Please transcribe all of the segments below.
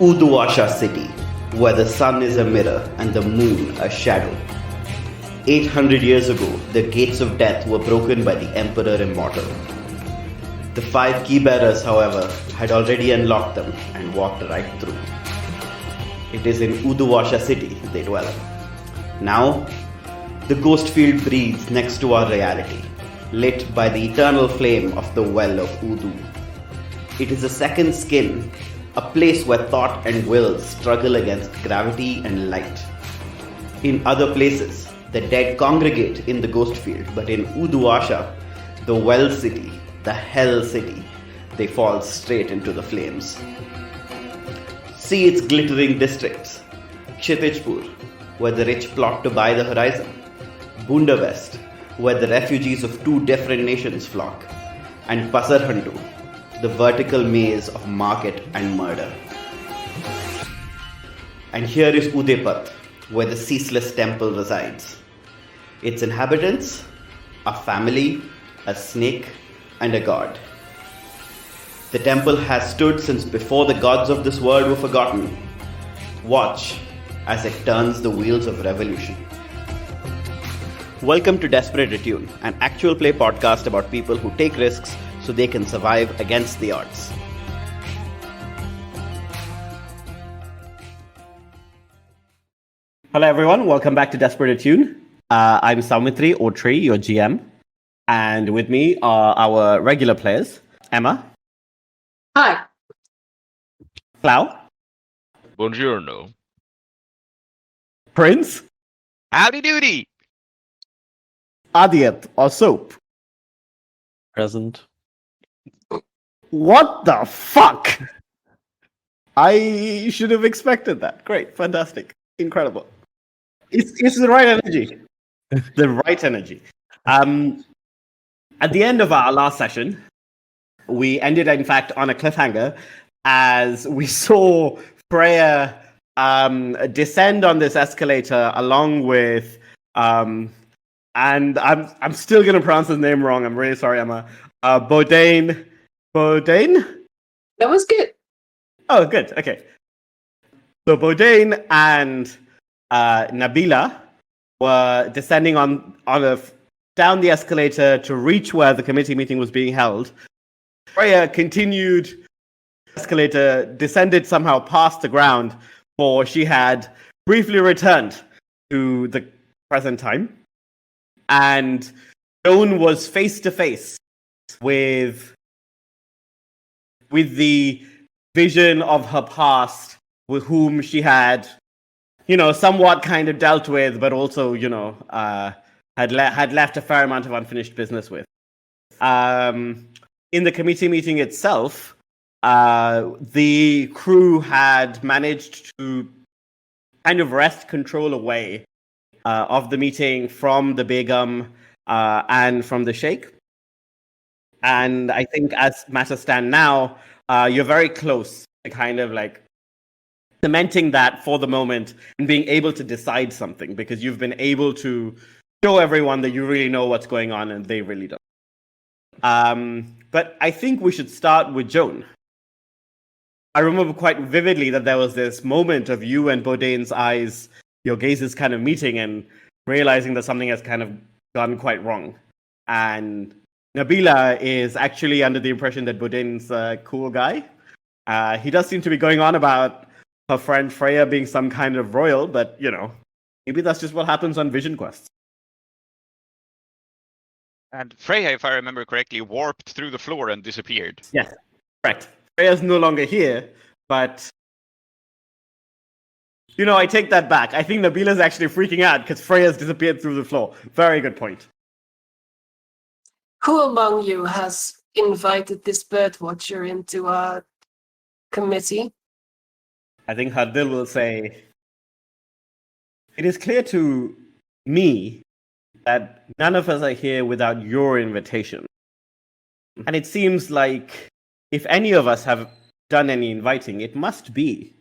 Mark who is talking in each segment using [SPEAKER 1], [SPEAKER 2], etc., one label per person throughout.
[SPEAKER 1] Uduasha city, where the sun is a mirror and the moon a shadow. 800 years ago, the gates of death were broken by the Emperor Immortal. The 5 key-bearers, however, had already unlocked them and walked right through. It is in Uduasha city they dwell. Now, the ghost field breathes next to our reality, lit by the eternal flame of the well of Udu. It is a second skin, a place where thought and will struggle against gravity and light. In other places, the dead congregate in the ghost field, but in Uduasha, the well city, the hell city, they fall straight into the flames. See its glittering districts: Kshitijpur, where the rich plot to buy the horizon; Bunda West, where the refugees of 2 different nations flock; and Pasarhandu, the vertical maze of market and murder. And here is Udepat, where the ceaseless temple resides. Its inhabitants, a family, a snake, and a god. The temple has stood since before the gods of this world were forgotten. Watch as it turns the wheels of revolution. Welcome to Desperate Attune, an actual play podcast about people who take risks so they can survive against the odds. Hello everyone, welcome back to Desperate Attune. I'm Soumithri, or Tree, your GM. And with me are our regular players, Emma.
[SPEAKER 2] Hi.
[SPEAKER 1] Klow.
[SPEAKER 3] Buongiorno.
[SPEAKER 1] Prince.
[SPEAKER 3] Howdy doody.
[SPEAKER 1] Aadiyat, or Soap.
[SPEAKER 4] Present.
[SPEAKER 1] What the fuck? I should have expected that. Great, fantastic, incredible. It's the right energy. The right energy. At the end of our last session, we ended, in fact, on a cliffhanger as we saw Freya descend on this escalator along with, and I'm still going to pronounce his name wrong. I'm really sorry, Emma. Bodane?
[SPEAKER 2] That was good.
[SPEAKER 1] Oh, good. Okay. So Bodane and Nabila were descending down the escalator to reach where the committee meeting was being held. Freya continued the escalator, descended somehow past the ground, for she had briefly returned to the present time. And Joan was face to face with the vision of her past, with whom she had, somewhat kind of dealt with, but also, had left a fair amount of unfinished business with. In the committee meeting itself, the crew had managed to kind of wrest control away of the meeting from the Begum and from the Sheikh. And I think as matters stand now, you're very close to kind of like cementing that for the moment and being able to decide something, because you've been able to show everyone that you really know what's going on and they really don't. But I think we should start with Joan. I remember quite vividly that there was this moment of you and Bodane's eyes, your gazes kind of meeting and realizing that something has kind of gone quite wrong. And Nabila is actually under the impression that Bodane's a cool guy. He does seem to be going on about her friend Freya being some kind of royal, but, maybe that's just what happens on Vision Quests.
[SPEAKER 3] And Freya, if I remember correctly, warped through the floor and disappeared.
[SPEAKER 1] Yes, correct. Freya's no longer here, but I take that back. I think Nabila's actually freaking out because Freya's disappeared through the floor. Very good point.
[SPEAKER 2] Who among you has invited this birdwatcher into our committee?
[SPEAKER 1] I think Hardil will say, it is clear to me that none of us are here without your invitation. And it seems like if any of us have done any inviting, it must be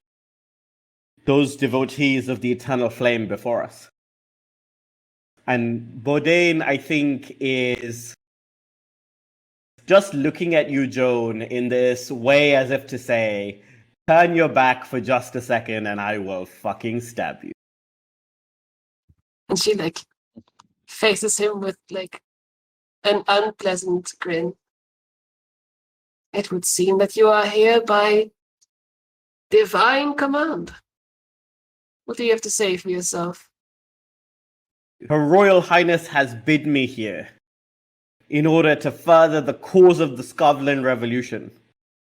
[SPEAKER 1] those devotees of the eternal flame before us. And Bodane, I think, is just looking at you, Joan, in this way as if to say,
[SPEAKER 5] turn your back for just a second and I will fucking stab you.
[SPEAKER 2] And she faces him with an unpleasant grin. It would seem that you are here by divine command. What do you have to say for yourself?
[SPEAKER 5] Her Royal Highness has bid me here in order to further the cause of the Scotland Revolution.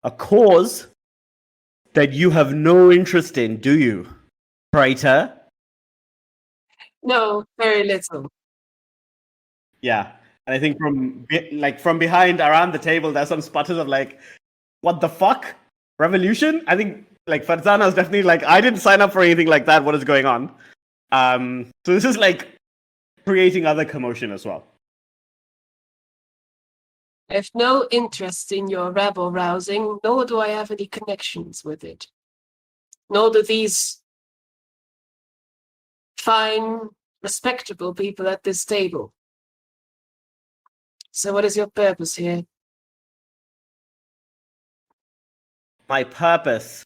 [SPEAKER 5] A cause that you have no interest in, do you, traitor?
[SPEAKER 2] No, very little.
[SPEAKER 5] Yeah, and I think from behind around the table, there's some sputters of what the fuck? Revolution? I think Farzana's definitely I didn't sign up for anything like that. What is going on? So this is creating other commotion as well.
[SPEAKER 2] I have no interest in your rabble rousing, nor do I have any connections with it. Nor do these fine, respectable people at this table. So what is your purpose here?
[SPEAKER 5] My purpose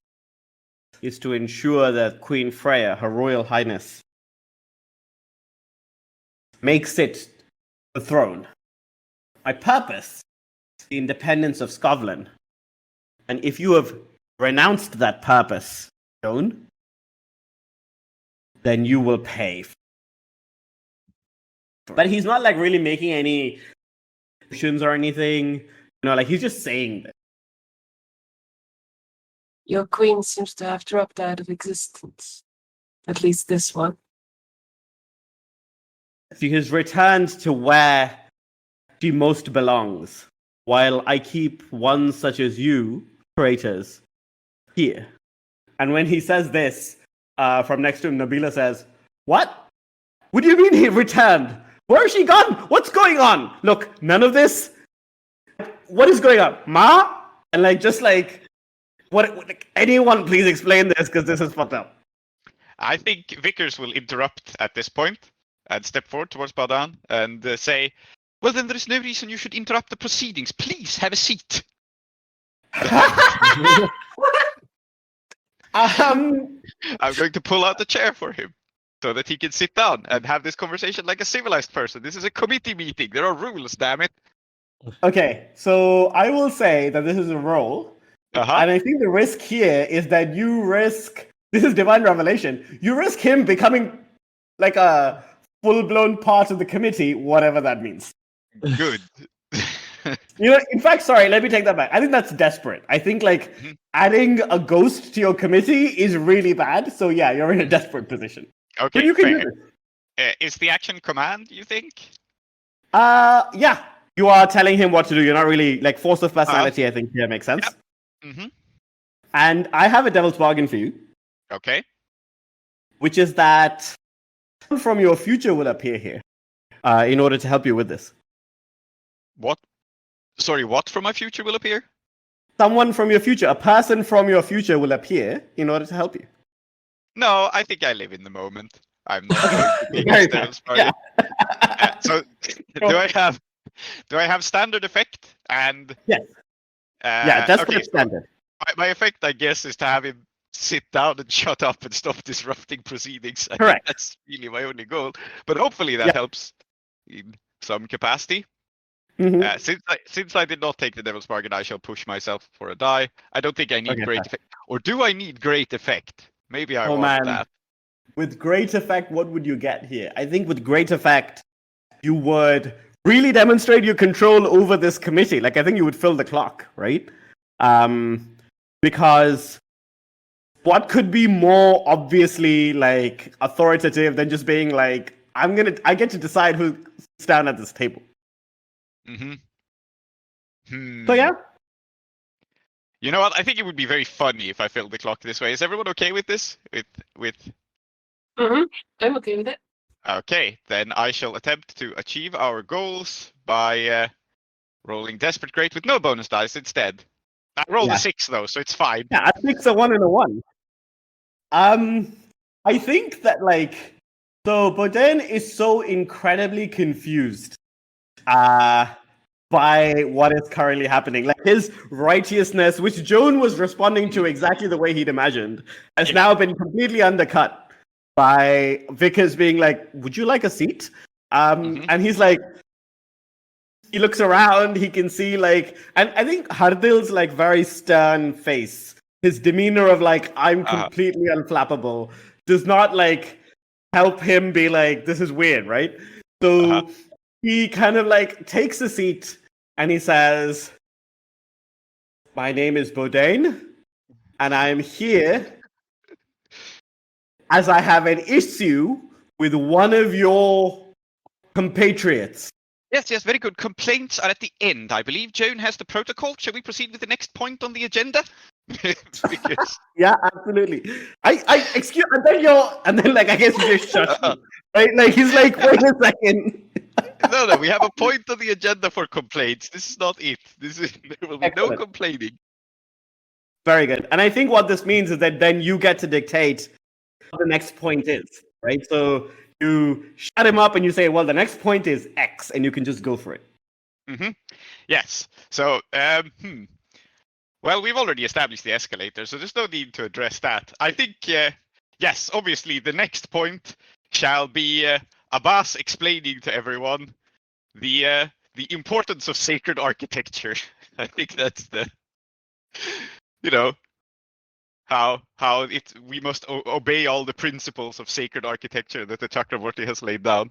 [SPEAKER 5] is to ensure that Queen Freya, Her Royal Highness, makes it the throne. My purpose is the independence of Scotland. And if you have renounced that purpose, Joan, then you will pay. But he's not really making any decisions or anything. He's just saying that.
[SPEAKER 2] Your queen seems to have dropped out of existence. At least this one.
[SPEAKER 5] She has returned to where she most belongs, while I keep one such as you, traitors, here. And when he says this, from next to him, Nabila says, "What? What do you mean he returned? Where is she gone? What's going on? Look, none of this. What is going on? Ma?" And what? Anyone please explain this, because this is fucked up.
[SPEAKER 3] I think Vickers will interrupt at this point and step forward towards Badan and say, "Well, then there is no reason you should interrupt the proceedings. Please have a seat." I'm going to pull out the chair for him so that he can sit down and have this conversation like a civilized person. This is a committee meeting. There are rules, damn it.
[SPEAKER 5] Okay, so I will say that this is a role. And I think the risk here is that you risk, this is divine revelation, you risk him becoming a full-blown part of the committee, whatever that means.
[SPEAKER 3] Good.
[SPEAKER 5] In fact, sorry, let me take that back. I think that's desperate. I think adding a ghost to your committee is really bad. So yeah, you're in a desperate position.
[SPEAKER 3] Okay,
[SPEAKER 5] but you can
[SPEAKER 3] fair.
[SPEAKER 5] do this.
[SPEAKER 3] Is the action command, you think?
[SPEAKER 5] Yeah. You are telling him what to do. You're not really force of personality. I think here makes sense.
[SPEAKER 3] Yep. Mm-hmm.
[SPEAKER 5] And I have a devil's bargain for you.
[SPEAKER 3] Okay.
[SPEAKER 5] Which is that someone from your future will appear here in order to help you with this.
[SPEAKER 3] What? Sorry, what from my future will appear?
[SPEAKER 5] Someone from your future, a person from your future will appear in order to help you.
[SPEAKER 3] No, I think I live in the moment. I'm not going to be a devil's bargain. So, do I have standard effect? And
[SPEAKER 5] yes. That's
[SPEAKER 3] okay,
[SPEAKER 5] standard.
[SPEAKER 3] My effect, I guess, is to have him sit down and shut up and stop disrupting proceedings. I
[SPEAKER 5] Correct.
[SPEAKER 3] think that's really my only goal. But hopefully that helps in some capacity.
[SPEAKER 5] Mm-hmm.
[SPEAKER 3] Since I did not take the devil's bargain, I shall push myself for a die. I don't think I need great effect. Or do I need great effect? Maybe I want that.
[SPEAKER 5] With great effect, what would you get here? I think with great effect, you would really demonstrate your control over this committee. I think you would fill the clock, right? Because what could be more obviously authoritative than just being I get to decide who sits down at this table. So yeah.
[SPEAKER 3] You know what? I think it would be very funny if I filled the clock this way. Is everyone okay with this? With
[SPEAKER 2] I'm okay with it.
[SPEAKER 3] Okay, then I shall attempt to achieve our goals by rolling Desperate Great with no bonus dice instead. I rolled a 6 though, so it's fine.
[SPEAKER 5] Yeah, a 6, a 1, and a 1. I think that so Boden is so incredibly confused by what is currently happening. Like his righteousness, which Joan was responding to exactly the way he'd imagined, has now been completely undercut by Vickers being like, "Would you like a seat?" And he's like, he looks around, he can see like, and I think Hardil's like very stern face, his demeanor of like, I'm completely unflappable, does not like help him be like, this is weird, right? So he kind of like takes a seat and he says, "My name is Bodain, and I'm here as I have an issue with one of your compatriots."
[SPEAKER 3] Yes, very good. Complaints are at the end, I believe. Joan has the protocol. Shall we proceed with the next point on the agenda? Because...
[SPEAKER 5] Yeah, absolutely. I excuse, and then like I guess you just shut me, right? Like he's like, wait a second.
[SPEAKER 3] No, we have a point on the agenda for complaints. This is not it. There will be no complaining.
[SPEAKER 5] Very good. And I think what this means is that then you get to dictate what the next point is, right? So you shut him up and you say, well, the next point is X, and you can just go for it.
[SPEAKER 3] Yes. So, well, we've already established the escalator, so there's no need to address that. I think, yes, obviously, the next point shall be Abbas explaining to everyone the importance of sacred architecture. I think that's the, how we must obey all the principles of sacred architecture that the Chakraborty has laid down.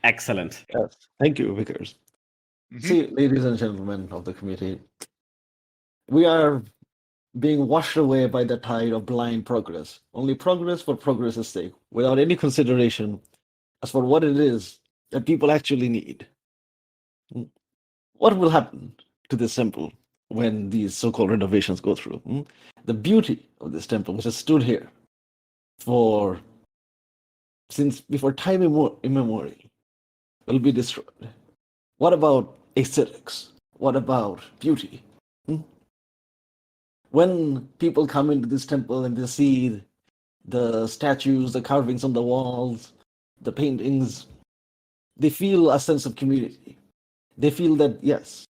[SPEAKER 5] Excellent.
[SPEAKER 4] Yes. Thank you, Vickers. See, ladies and gentlemen of the committee, we are being washed away by the tide of blind progress. Only progress for progress's sake, without any consideration as for what it is that people actually need. What will happen to this temple when these so-called renovations go through? The beauty of this temple, which has stood here since before time immemorial, will be destroyed. What about aesthetics? What about beauty? When people come into this temple and they see the statues, the carvings on the walls, the paintings, they feel a sense of community. They feel that, yes,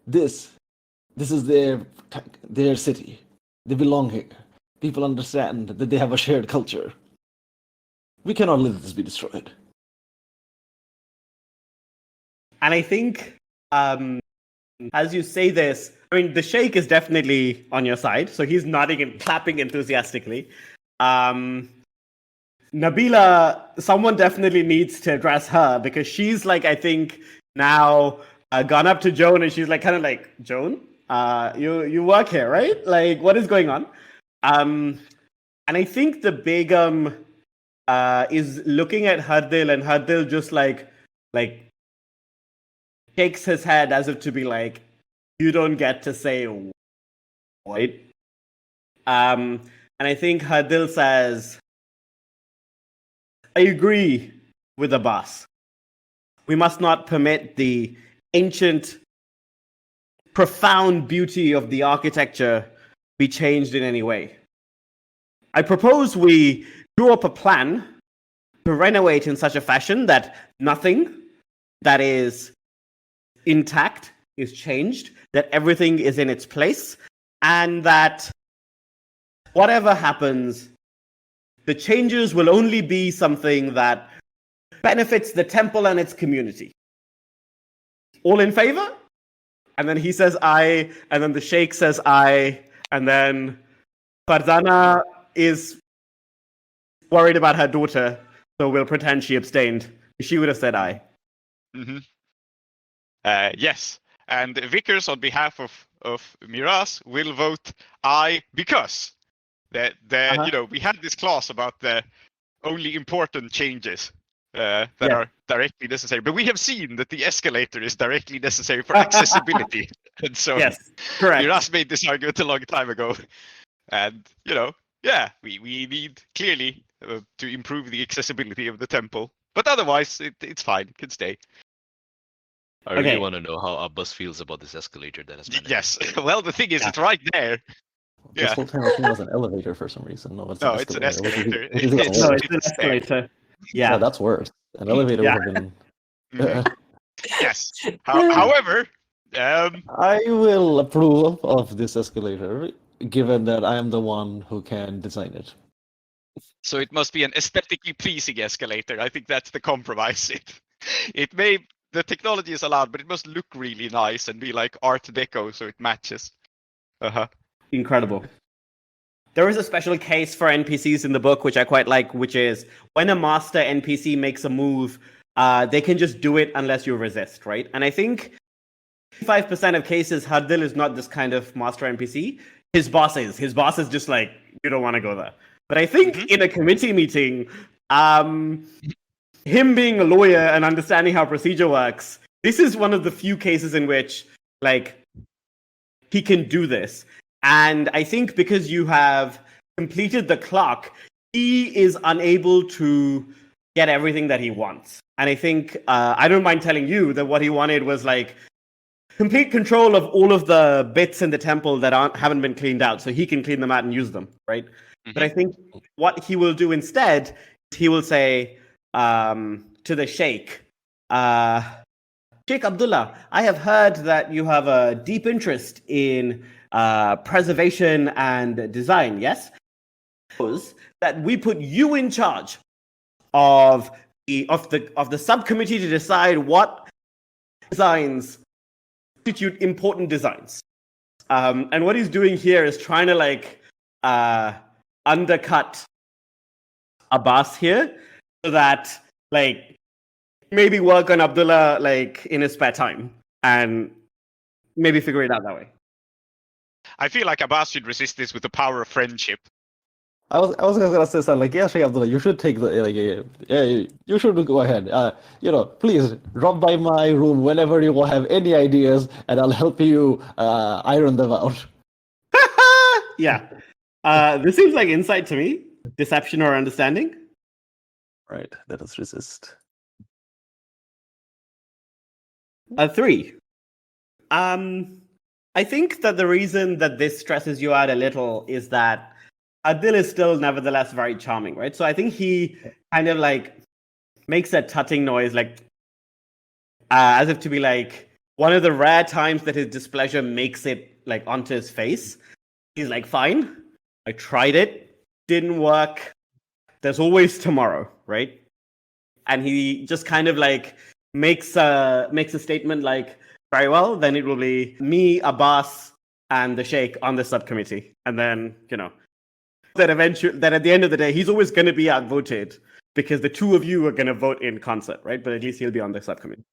[SPEAKER 4] this is their city. They belong here. People understand that they have a shared culture. We cannot let this be destroyed.
[SPEAKER 5] And I think, as you say this, I mean, the Sheikh is definitely on your side, so he's nodding and clapping enthusiastically. Nabila, someone definitely needs to address her because she's like, I think, now gone up to Joan and she's like, kind of like, Joan, you work here, right? Like, what is going on? And I think the Begum is looking at Hardil, and Hardil just like shakes his head as if to be like, you don't get to say what. And I think Hardil says, I agree with Abbas. We must not permit the ancient, profound beauty of the architecture be changed in any way. I propose we drew up a plan to renovate in such a fashion that nothing that is intact is changed, that everything is in its place, and that whatever happens, the changes will only be something that benefits the temple and its community. All in favor? And then he says aye, and then the Sheikh says aye, and then Farzana is worried about her daughter, so we'll pretend she abstained. She would have said aye.
[SPEAKER 3] Yes, and Vickers, on behalf of Miraz, will vote aye because we had this clause about the only important changes that are directly necessary, but we have seen that the escalator is directly necessary for accessibility, and so
[SPEAKER 5] yes, correct.
[SPEAKER 3] Miraz made this argument a long time ago, and we need clearly to improve the accessibility of the temple, but otherwise it's fine, it can stay.
[SPEAKER 6] I really want to know how Abbas feels about this escalator that has been.
[SPEAKER 3] Yes, well, the thing is, it's right there.
[SPEAKER 4] This whole time I think it was an elevator for some reason. No, it's
[SPEAKER 3] an escalator.
[SPEAKER 5] It's an escalator. Yeah,
[SPEAKER 4] that's worse. An elevator would have been.
[SPEAKER 3] Yes. However,
[SPEAKER 4] I will approve of this escalator, given that I am the one who can design it.
[SPEAKER 3] so it must be an aesthetically pleasing escalator. I think that's the compromise. It may, the technology is allowed, but it must look really nice and be like Art Deco, so it matches.
[SPEAKER 5] Incredible. There is a special case for NPCs in the book, which I quite like, which is when a master NPC makes a move, they can just do it unless you resist, right? And I think 5% of cases, Hadil is not this kind of master NPC. His boss is. His boss is just like, you don't want to go there. But I think in a committee meeting, him being a lawyer and understanding how procedure works, this is one of the few cases in which, like, he can do this. And I think because you have completed the clock, he is unable to get everything that he wants. And I think, I don't mind telling you that what he wanted was like complete control of all of the bits in the temple that haven't been cleaned out, so he can clean them out and use them, right? But I think what he will do instead, he will say to the Sheikh, Sheikh Abdullah, I have heard that you have a deep interest in preservation and design, yes? That we put you in charge of the subcommittee to decide what designs constitute important designs. And what he's doing here is trying to like undercut Abbas here, so that like maybe work on Abdullah like in his spare time and maybe figure it out that way.
[SPEAKER 3] I feel like Abbas should resist this with the power of friendship.
[SPEAKER 4] I was gonna say something like, yeah, Sheikh Abdullah, you should take the like, yeah, you should go ahead. Please drop by my room whenever you have any ideas, and I'll help you iron them out.
[SPEAKER 5] Yeah, this seems like insight to me. Deception or understanding.
[SPEAKER 4] Right, let us resist.
[SPEAKER 5] 3. I think that the reason that this stresses you out a little is that Adil is still nevertheless very charming, right? So I think he kind of like makes a tutting noise, like as if to be like one of the rare times that his displeasure makes it like onto his face. He's like, fine, I tried it, didn't work. There's always tomorrow, right? And he just kind of like makes a statement like, very well, then it will be me, Abbas, and the Sheikh on the subcommittee. And then, that at the end of the day, he's always going to be outvoted because the two of you are going to vote in concert, right? But at least he'll be on the subcommittee.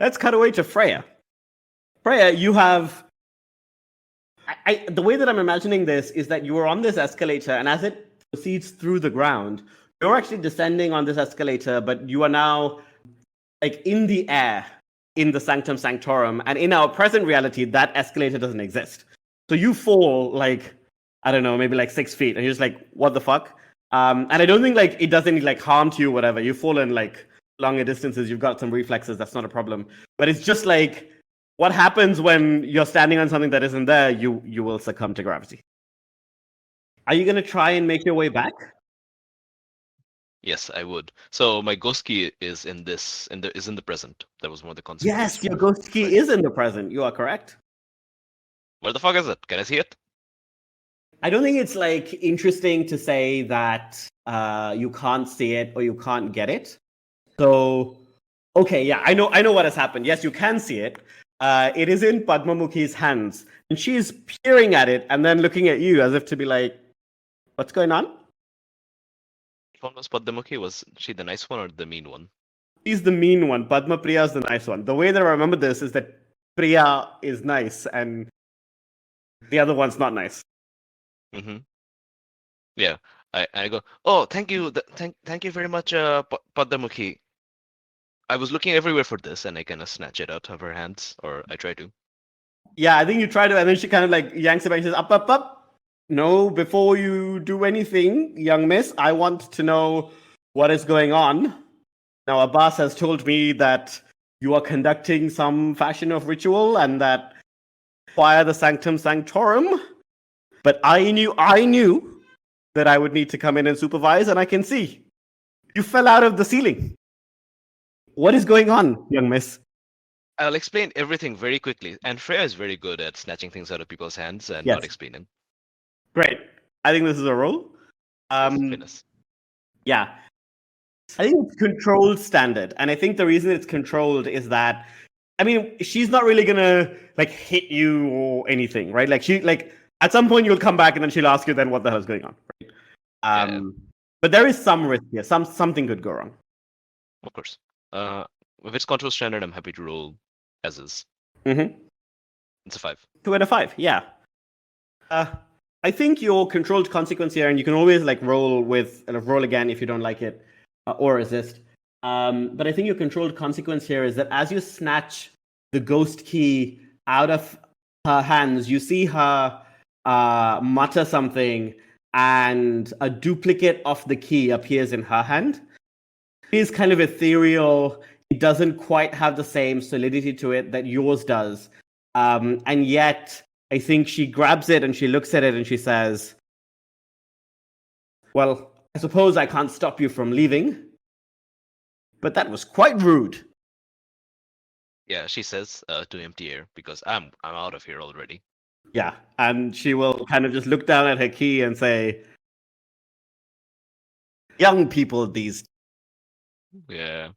[SPEAKER 5] Let's cut away to Freya. Freya, you have... the way that I'm imagining this is that you are on this escalator, and as it proceeds through the ground, you're actually descending on this escalator, but you are now like in the air in the Sanctum Sanctorum, and in our present reality, that escalator doesn't exist. So you fall like, I don't know, maybe like 6 feet, and you're just like, what the fuck? And I don't think like it does any like harm to you, whatever. You fall in like longer distances, you've got some reflexes, that's not a problem. But it's just like, what happens when you're standing on something that isn't there? You will succumb to gravity. Are you gonna try and make your way back?
[SPEAKER 6] Yes, I would. So my ghost key is in the present. That was one of the consequences.
[SPEAKER 5] Yes, your ghost key is in the present. You are correct.
[SPEAKER 6] Where the fuck is it? Can I see it?
[SPEAKER 5] I don't think it's like interesting to say that you can't see it or you can't get it. So, okay, yeah, I know what has happened. Yes, you can see it. It is in Padmamukhi's hands, and she's peering at it and then looking at you as if to be like, "What's going on?"
[SPEAKER 6] Which one was Padmamukhi? Was she the nice one or the mean one?
[SPEAKER 5] She's the mean one. Padma Priya is the nice one. The way that I remember this is that Priya is nice and the other one's not nice.
[SPEAKER 6] Mm-hmm. Yeah, I go, oh, thank you, thank you very much, Padmamukhi. I was looking everywhere for this, and I kind of snatch it out of her hands, or I try to.
[SPEAKER 5] Yeah, I think you try to, and then she kind of like yanks it back and says, up. No, before you do anything, young miss, I want to know what is going on. Now, Abbas has told me that you are conducting some fashion of ritual and that via the Sanctum Sanctorum. But I knew that I would need to come in and supervise, and I can see. You fell out of the ceiling. What is going on, young miss?
[SPEAKER 6] I'll explain everything very quickly. And Freya is very good at snatching things out of people's hands and
[SPEAKER 5] Yes.
[SPEAKER 6] not explaining.
[SPEAKER 5] Great. I think this is a roll.
[SPEAKER 6] Fitness.
[SPEAKER 5] Yeah. I think it's controlled standard. And I think the reason it's controlled is that, I mean, she's not really gonna like hit you or anything, right? Like at some point you'll come back and then she'll ask you then what the hell is going on, right?
[SPEAKER 6] Yeah.
[SPEAKER 5] But there is some risk here. Something could go wrong.
[SPEAKER 6] Of course. If it's control standard, I'm happy to roll as is.
[SPEAKER 5] Mm-hmm.
[SPEAKER 6] It's a 5.
[SPEAKER 5] 2 out of 5, yeah. I think your controlled consequence here, and you can always like roll again if you don't like it, or resist. But I think your controlled consequence here is that as you snatch the ghost key out of her hands, you see her mutter something, and a duplicate of the key appears in her hand. It is kind of ethereal. It doesn't quite have the same solidity to it that yours does. And yet, I think she grabs it and she looks at it and she says, well, I suppose I can't stop you from leaving, but that was quite rude.
[SPEAKER 6] Yeah, she says to empty air because I'm out of here already.
[SPEAKER 5] Yeah, and she will kind of just look down at her key and say, young people these.
[SPEAKER 6] Yeah,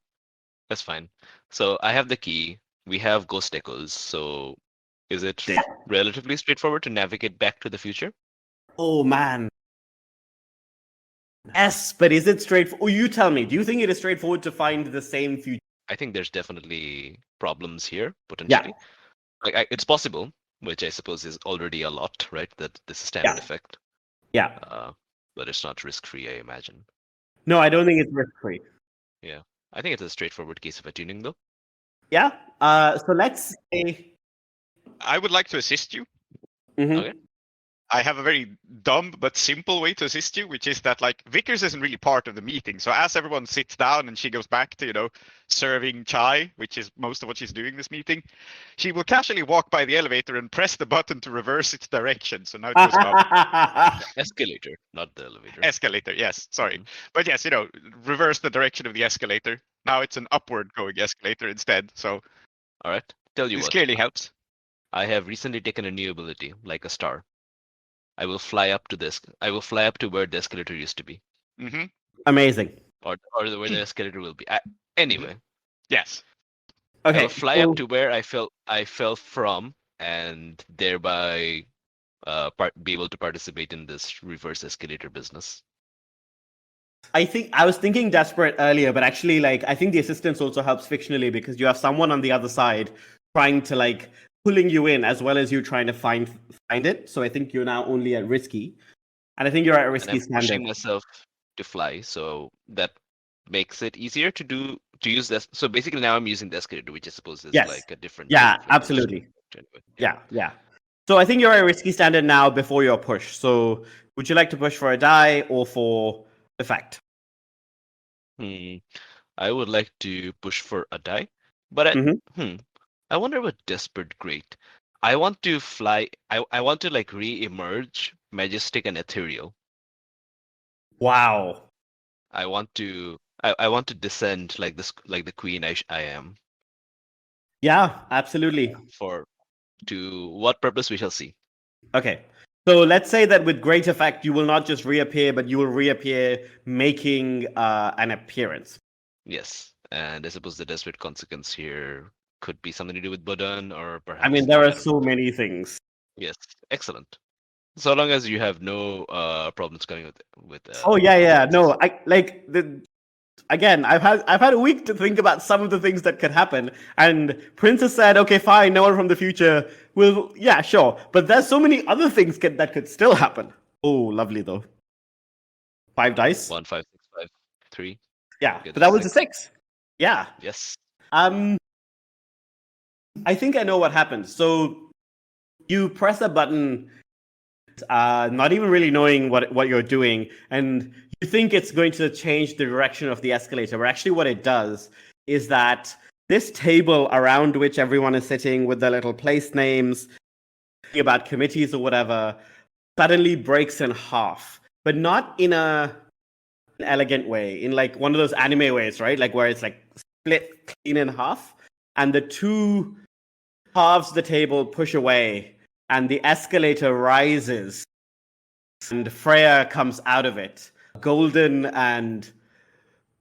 [SPEAKER 6] that's fine. So I have the key. We have ghost echoes. So is it
[SPEAKER 5] Yeah.
[SPEAKER 6] relatively straightforward to navigate back to the future?
[SPEAKER 5] Oh man. Yes, but is it straightforward? Oh, you tell me. Do you think it is straightforward to find the same future?
[SPEAKER 6] I think there's definitely problems here potentially. Like it's possible, which I suppose is already a lot, right? That this is standard effect.
[SPEAKER 5] Yeah.
[SPEAKER 6] But it's not risk-free, I imagine.
[SPEAKER 5] No, I don't think it's risk-free.
[SPEAKER 6] Yeah, I think it's a straightforward case of attuning, though.
[SPEAKER 5] Yeah. So let's say.
[SPEAKER 3] I would like to assist you.
[SPEAKER 5] Mhm.
[SPEAKER 6] Okay.
[SPEAKER 3] I have a very dumb but simple way to assist you, which is that like Vickers isn't really part of the meeting. So as everyone sits down and she goes back to, serving chai, which is most of what she's doing this meeting, she will casually walk by the elevator and press the button to reverse its direction. So now it goes up.
[SPEAKER 6] Escalator, not the elevator.
[SPEAKER 3] Escalator, yes, sorry.
[SPEAKER 6] Mhm.
[SPEAKER 3] But yes, reverse the direction of the escalator. Now it's an upward going escalator instead. So
[SPEAKER 6] All right. Tell you
[SPEAKER 3] this
[SPEAKER 6] what.
[SPEAKER 3] clearly helps.
[SPEAKER 6] I have recently taken a new ability, like a star. I will fly up to this. I will fly up to where the escalator used to be,
[SPEAKER 3] Hmm.
[SPEAKER 5] Amazing.
[SPEAKER 6] or where the escalator will be. Anyway,
[SPEAKER 3] Yes.
[SPEAKER 6] I
[SPEAKER 5] Okay.
[SPEAKER 6] will fly up to where I fell from, and thereby be able to participate in this reverse escalator business.
[SPEAKER 5] I was thinking desperate earlier, but actually, I think the assistance also helps fictionally because you have someone on the other side trying to pulling you in as well as you trying to find it. So I think you're now only at risky, and I think you're at
[SPEAKER 6] And
[SPEAKER 5] risky
[SPEAKER 6] I'm
[SPEAKER 5] standard.
[SPEAKER 6] pushing myself to fly, so that makes it easier to use this. So basically, now I'm using the escalator, which I suppose is
[SPEAKER 5] Yes.
[SPEAKER 6] like a different.
[SPEAKER 5] Yeah,
[SPEAKER 6] different
[SPEAKER 5] absolutely.
[SPEAKER 6] anyway.
[SPEAKER 5] Yeah. So I think you're at risky standard now before your push. So would you like to push for a die or for effect?
[SPEAKER 6] I would like to push for a die, but I wonder what desperate great. I want to fly. I want to re-emerge majestic and ethereal.
[SPEAKER 5] Wow.
[SPEAKER 6] I want to descend like this, like the queen I am.
[SPEAKER 5] Yeah, absolutely.
[SPEAKER 6] To what purpose we shall see.
[SPEAKER 5] Okay. So let's say that with great effect, you will not just reappear, but you will reappear making an appearance.
[SPEAKER 6] Yes, and I suppose the desperate consequence here could be something to do with Bodan, or perhaps.
[SPEAKER 5] I mean, there are so many things.
[SPEAKER 6] Yes, excellent. So long as you have no problems coming with.
[SPEAKER 5] Oh yeah. No, again, I've had a week to think about some of the things that could happen, and Princess said, "Okay, fine, no one from the future will." Yeah, sure, but there's so many other things that could still happen. Oh, lovely though. 5 dice.
[SPEAKER 6] 1, 5, 6, 5, 3.
[SPEAKER 5] Yeah,
[SPEAKER 6] Get
[SPEAKER 5] but that was a
[SPEAKER 6] 6.
[SPEAKER 5] 6. Yeah.
[SPEAKER 6] Yes.
[SPEAKER 5] I think I know what happens. So you press a button, not even really knowing what you're doing, and you think it's going to change the direction of the escalator, but actually what it does is that this table around which everyone is sitting with their little place names, about committees or whatever, suddenly breaks in half, but not in an elegant way, in one of those anime ways, right? Where it's split clean in half. and the two halves of the table push away, and the escalator rises, and Freya comes out of it, golden and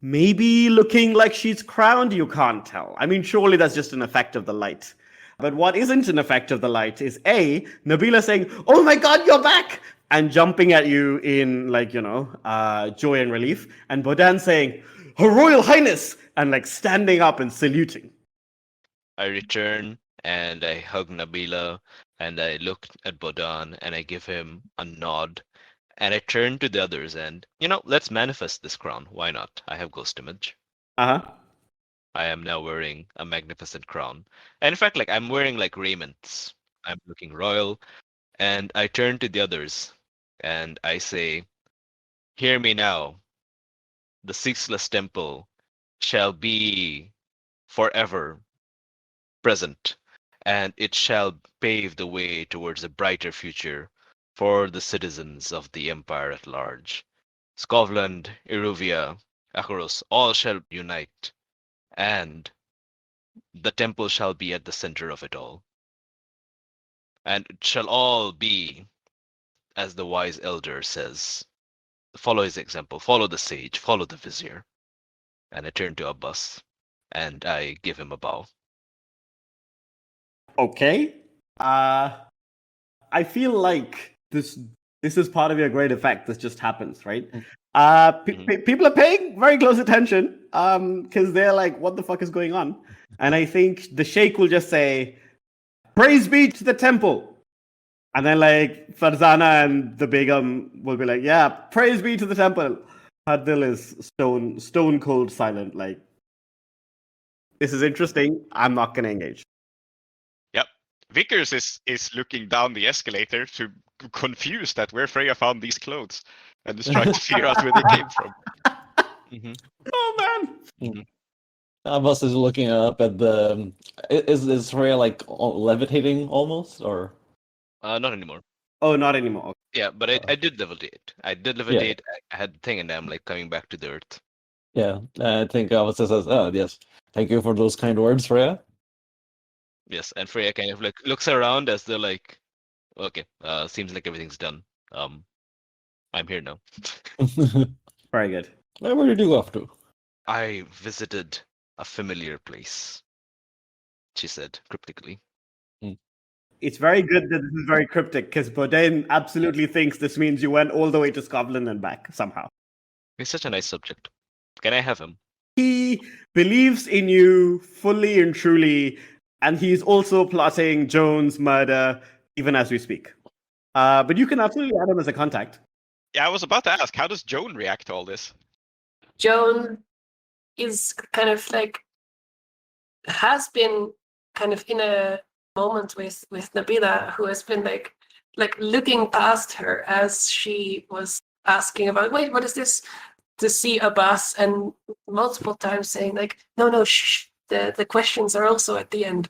[SPEAKER 5] maybe looking like she's crowned. You can't tell. I mean, surely that's just an effect of the light. But what isn't an effect of the light is A, Nabila saying, "Oh my god, you're back!" and jumping at you in, like, joy and relief, and Bodan saying, "Her Royal Highness!" and like standing up and saluting.
[SPEAKER 6] I return and I hug Nabila and I look at Bodan and I give him a nod and I turn to the others and, let's manifest this crown. Why not? I have ghost image.
[SPEAKER 5] Uh-huh.
[SPEAKER 6] I am now wearing a magnificent crown. And in fact, like I'm wearing like raiments. I'm looking royal. And I turn to the others and I say, "Hear me now. The ceaseless temple shall be forever present, and it shall pave the way towards a brighter future for the citizens of the empire at large. Scotland, Iruvia, Acheros, all shall unite, and the temple shall be at the center of it all. And it shall all be, as the wise elder says, follow his example, follow the sage, follow the vizier." And I turn to Abbas and I give him a bow.
[SPEAKER 5] Okay. I feel like this is part of your great effect. This just happens, right? People are paying very close attention because they're like, "What the fuck is going on?" And I think the sheikh will just say, "Praise be to the temple," and then like Farzana and the Begum will be like, "Yeah, praise be to the temple." Hadil is stone cold silent. Like, this is interesting. I'm not gonna engage.
[SPEAKER 3] Yep. Vickers is looking down the escalator, confused at where Freya found these clothes, and is trying to figure out where they came from.
[SPEAKER 6] Mm-hmm.
[SPEAKER 5] Oh man.
[SPEAKER 4] Abbas is looking up at the. Is Freya like levitating almost, or?
[SPEAKER 6] Not anymore.
[SPEAKER 5] Oh, not anymore.
[SPEAKER 6] Yeah, but I did levitate. I did levitate. I had the thing, and I'm like coming back to the earth.
[SPEAKER 4] Yeah, I think Abbas says, "Oh, yes, thank you for those kind words, Freya."
[SPEAKER 6] Yes, and Freya kind of like looks around as they're like, "Okay, seems like everything's done. I'm here now."
[SPEAKER 5] Very good.
[SPEAKER 4] Where did you go off to?
[SPEAKER 6] I visited a familiar place, she said cryptically.
[SPEAKER 5] It's very good that this is very cryptic because Bodain absolutely thinks this means you went all the way to Scotland and back somehow.
[SPEAKER 6] He's such a nice subject. Can I have him?
[SPEAKER 5] He believes in you fully and truly, and he's also plotting Joan's murder even as we speak. But you can absolutely add him as a contact.
[SPEAKER 3] Yeah, I was about to ask, how does Joan react to all this?
[SPEAKER 2] Joan is kind of like has been kind of in a moment with Nabila, who has been like looking past her as she was asking about, wait, what is this? To see Abbas, and multiple times saying like, no, shh, the questions are also at the end.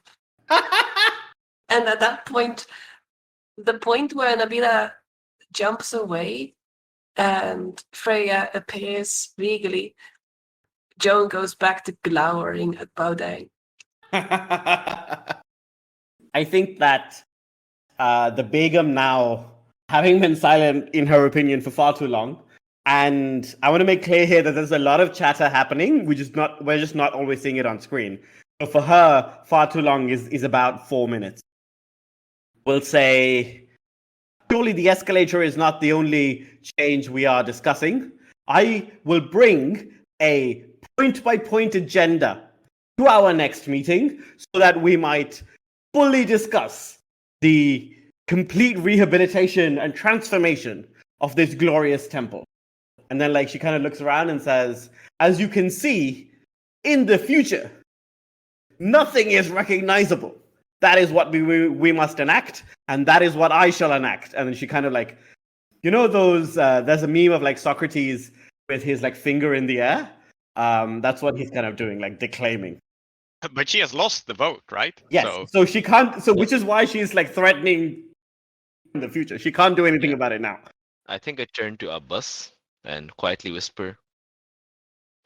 [SPEAKER 2] And at that point, the point where Nabila jumps away and Freya appears regally, Joan goes back to glowering at Baudin.
[SPEAKER 5] I think that the Begum now, having been silent in her opinion for far too long, and I want to make clear here that there's a lot of chatter happening. We're just not always seeing it on screen. So for her, far too long is about 4 minutes. We'll say, surely the escalator is not the only change we are discussing. I will bring a point-by-point agenda to our next meeting so that we might fully discuss the complete rehabilitation and transformation of this glorious temple. And then, like, she kind of looks around and says, as you can see, in the future, nothing is recognizable. That is what we must enact, and that is what I shall enact. And then she kind of like, those, there's a meme of like Socrates with his like finger in the air. That's what he's kind of doing, like declaiming.
[SPEAKER 3] But she has lost the vote, right?
[SPEAKER 5] Yes. So she can't. So which is why she's like threatening in the future. She can't do anything about it now.
[SPEAKER 6] I think I turn to Abbas and quietly whisper,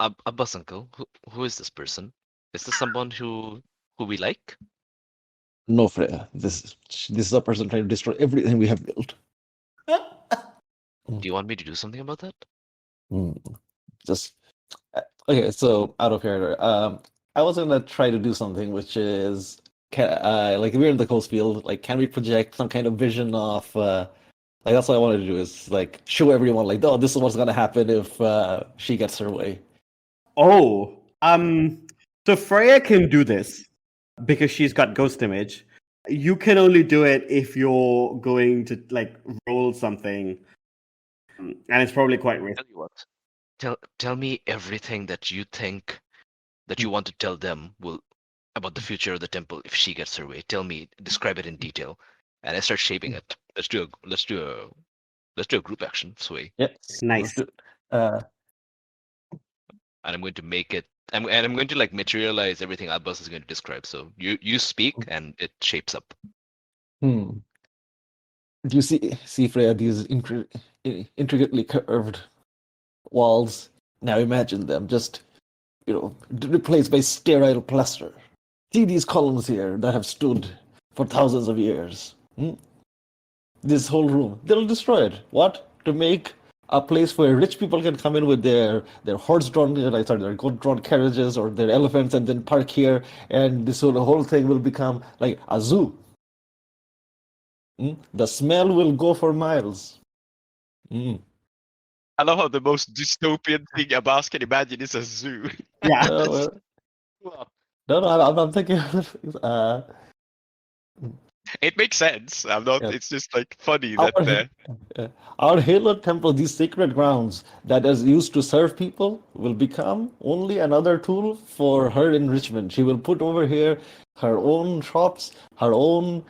[SPEAKER 6] Abbas uncle, who is this person? Is this someone who who we like?
[SPEAKER 4] No, Freya. This is a person trying to destroy everything we have built.
[SPEAKER 6] Do you want me to do something about that?
[SPEAKER 4] Just okay. So out of here, I was gonna try to do something, which is like we're in the coast field. Like, can we project some kind of vision of like that's what I wanted to do is like show everyone like, oh, this is what's gonna happen if she gets her way.
[SPEAKER 5] Oh, so Freya can do this because she's got ghost image. You can only do it if you're going to like roll something, and it's probably quite risky.
[SPEAKER 6] Tell you what. Tell me everything that you think that you want to tell them about the future of the temple if she gets her way. Tell me, describe it in detail, and I start shaping it. Let's do a group action, Sway.
[SPEAKER 4] Yep.
[SPEAKER 5] Nice.
[SPEAKER 6] And I'm going to make it. I'm going to like materialize everything Abbas is going to describe. So you speak and it shapes up.
[SPEAKER 4] Do you see Freya, these intricately curved walls? Now imagine them just, replaced by sterile plaster. See these columns here that have stood for thousands of years. This whole room, they'll destroy it. What? To make a place where rich people can come in with their horse-drawn, their goat-drawn carriages or their elephants and then park here, and this whole thing will become like a zoo. The smell will go for miles.
[SPEAKER 3] I love how the most dystopian thing Abbas can imagine is a zoo.
[SPEAKER 5] Yeah.
[SPEAKER 4] No, I'm thinking.
[SPEAKER 3] It makes sense. I'm not.
[SPEAKER 4] Yeah.
[SPEAKER 3] It's just like funny that.
[SPEAKER 4] Our Halo Temple, these sacred grounds that is used to serve people, will become only another tool for her enrichment. She will put over here her own shops, her own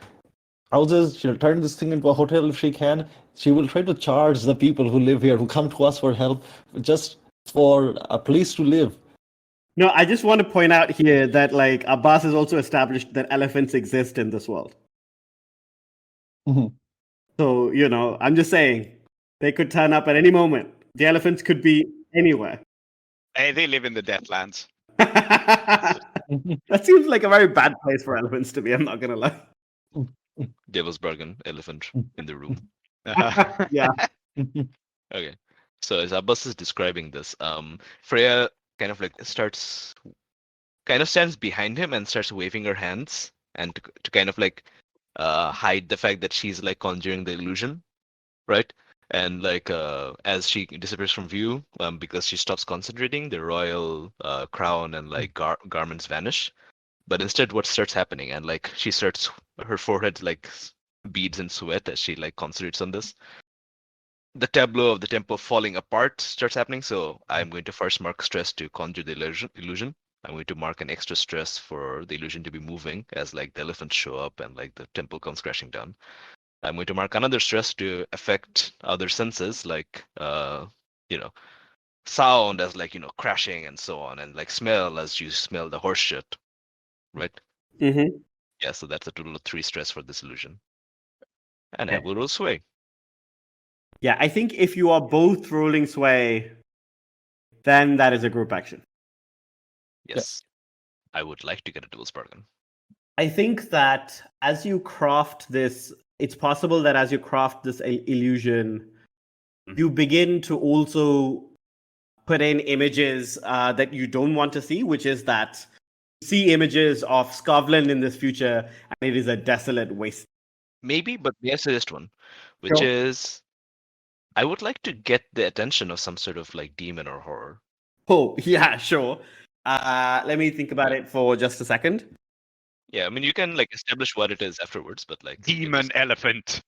[SPEAKER 4] houses. She'll turn this thing into a hotel if she can. She will try to charge the people who live here, who come to us for help, just for a place to live.
[SPEAKER 5] No, I just want to point out here that like Abbas has also established that elephants exist in this world. So, I'm just saying they could turn up at any moment. The elephants could be anywhere.
[SPEAKER 3] Hey, they live in the Deathlands.
[SPEAKER 5] That seems like a very bad place for elephants to be, I'm not gonna lie.
[SPEAKER 6] Devil's bargain, elephant in the room.
[SPEAKER 5] Yeah.
[SPEAKER 6] Okay. So as Abbas is describing this, Freya kind of like stands behind him and starts waving her hands and to kind of like hide the fact that she's like conjuring the illusion, right? And like as she disappears from view, because she stops concentrating, the royal crown and like garments vanish. But instead, what starts happening, and like her forehead like beads in sweat as she like concentrates on this. The tableau of the temple falling apart starts happening. So I'm going to first mark stress to conjure the illusion. I'm going to mark an extra stress for the illusion to be moving as like the elephants show up and like the temple comes crashing down. I'm going to mark another stress to affect other senses like sound as like crashing and so on, and like smell as you smell the horse shit, right?
[SPEAKER 5] Mm-hmm.
[SPEAKER 6] Yeah, so that's a total of 3 stress for this illusion. And
[SPEAKER 5] Okay.
[SPEAKER 6] I will roll sway.
[SPEAKER 5] Yeah, I think if you are both rolling sway, then that is a group action.
[SPEAKER 6] Yes. I would like to get a devil's bargain.
[SPEAKER 5] I think that as you craft this, it's possible that as you craft this illusion, you begin to also put in images that you don't want to see, which is that you see images of Scotland in this future, and it is a desolate waste.
[SPEAKER 6] Maybe, but may I suggest one, which
[SPEAKER 5] Sure.
[SPEAKER 6] is I would like to get the attention of some sort of like demon or horror.
[SPEAKER 5] Oh, yeah, sure. Let me think about it for just a second.
[SPEAKER 6] Yeah, I mean, you can like establish what it is afterwards, but like
[SPEAKER 3] Demon elephant.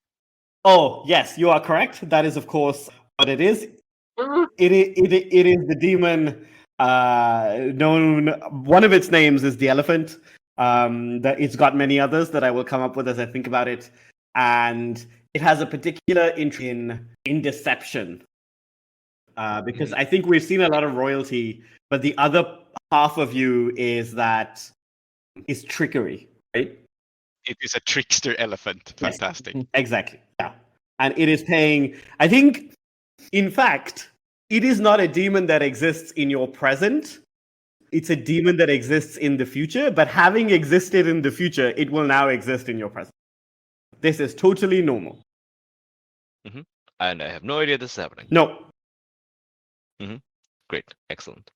[SPEAKER 5] Oh, yes, you are correct. That is, of course, what it is. It is the demon known. One of its names is the elephant. That it's got many others that I will come up with as I think about it, and it has a particular interest in deception. Because I think we've seen a lot of royalty, but the other half of you is trickery, right?
[SPEAKER 3] It is a trickster elephant.
[SPEAKER 5] Yes.
[SPEAKER 3] Fantastic.
[SPEAKER 5] Exactly. Yeah. And it is paying, I think, in fact, it is not a demon that exists in your present, it's a demon that exists in the future, but having existed in the future, it will now exist in your present. This is totally normal.
[SPEAKER 6] And I have no idea this is happening.
[SPEAKER 5] No.
[SPEAKER 6] Great. Excellent.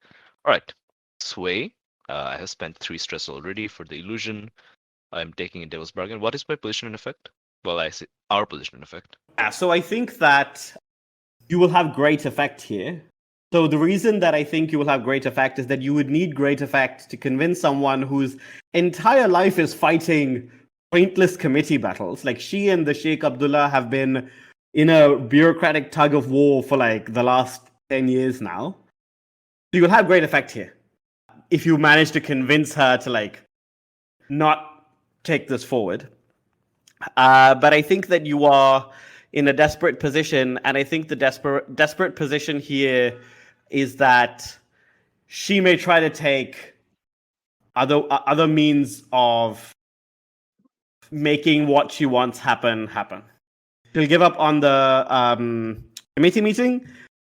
[SPEAKER 6] All right. Sway. I have spent 3 stress already for the illusion. I'm taking a devil's bargain. What is my position in effect? Well, I see our position in effect.
[SPEAKER 5] So I think that you will have great effect here. So the reason that I think you will have great effect is that you would need great effect to convince someone whose entire life is fighting pointless committee battles. Like she and the Sheikh Abdullah have been in a bureaucratic tug of war for like the last 10 years now. So you'll have great effect here. If you manage to convince her to like not take this forward. But I think that you are in a desperate position, and I think the desperate position here is that she may try to take other means of making what she wants happen. She'll give up on the committee meeting.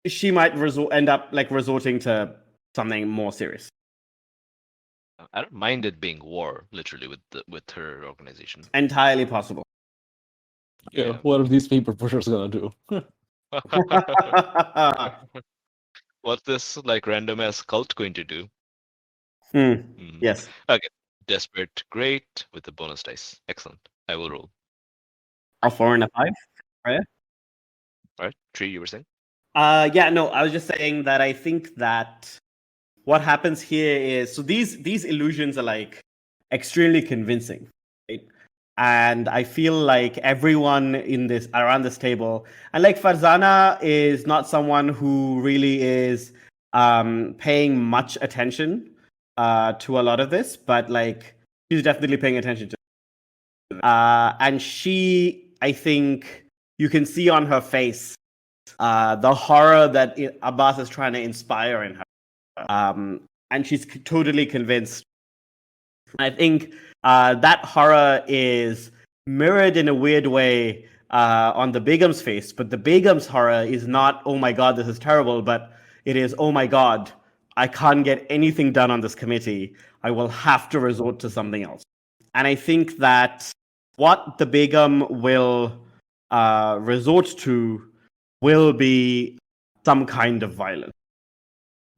[SPEAKER 5] She might end up like resorting to something more serious.
[SPEAKER 6] I don't mind it being war, literally, with her organization.
[SPEAKER 5] Entirely possible.
[SPEAKER 4] Yeah, what are these paper pushers gonna do?
[SPEAKER 6] What's this like random ass cult going to do?
[SPEAKER 5] Yes.
[SPEAKER 6] Okay. Desperate, great, with the bonus dice. Excellent. I will roll.
[SPEAKER 5] A 4 and a 5.
[SPEAKER 6] All right. 3, you were saying?
[SPEAKER 5] Yeah, no, I was just saying that I think that what happens here is, so these illusions are like extremely convincing, right? And I feel like everyone around this table, and like Farzana is not someone who really is paying much attention to a lot of this, but like she's definitely paying attention to it. And she, I think you can see on her face the horror that Abbas is trying to inspire in her. And she's totally convinced. I think that horror is mirrored in a weird way on the Begum's face, but the Begum's horror is not, oh my god, this is terrible, but it is, oh my god, I can't get anything done on this committee. I will have to resort to something else. And I think that what the Begum will resort to will be some kind of violence.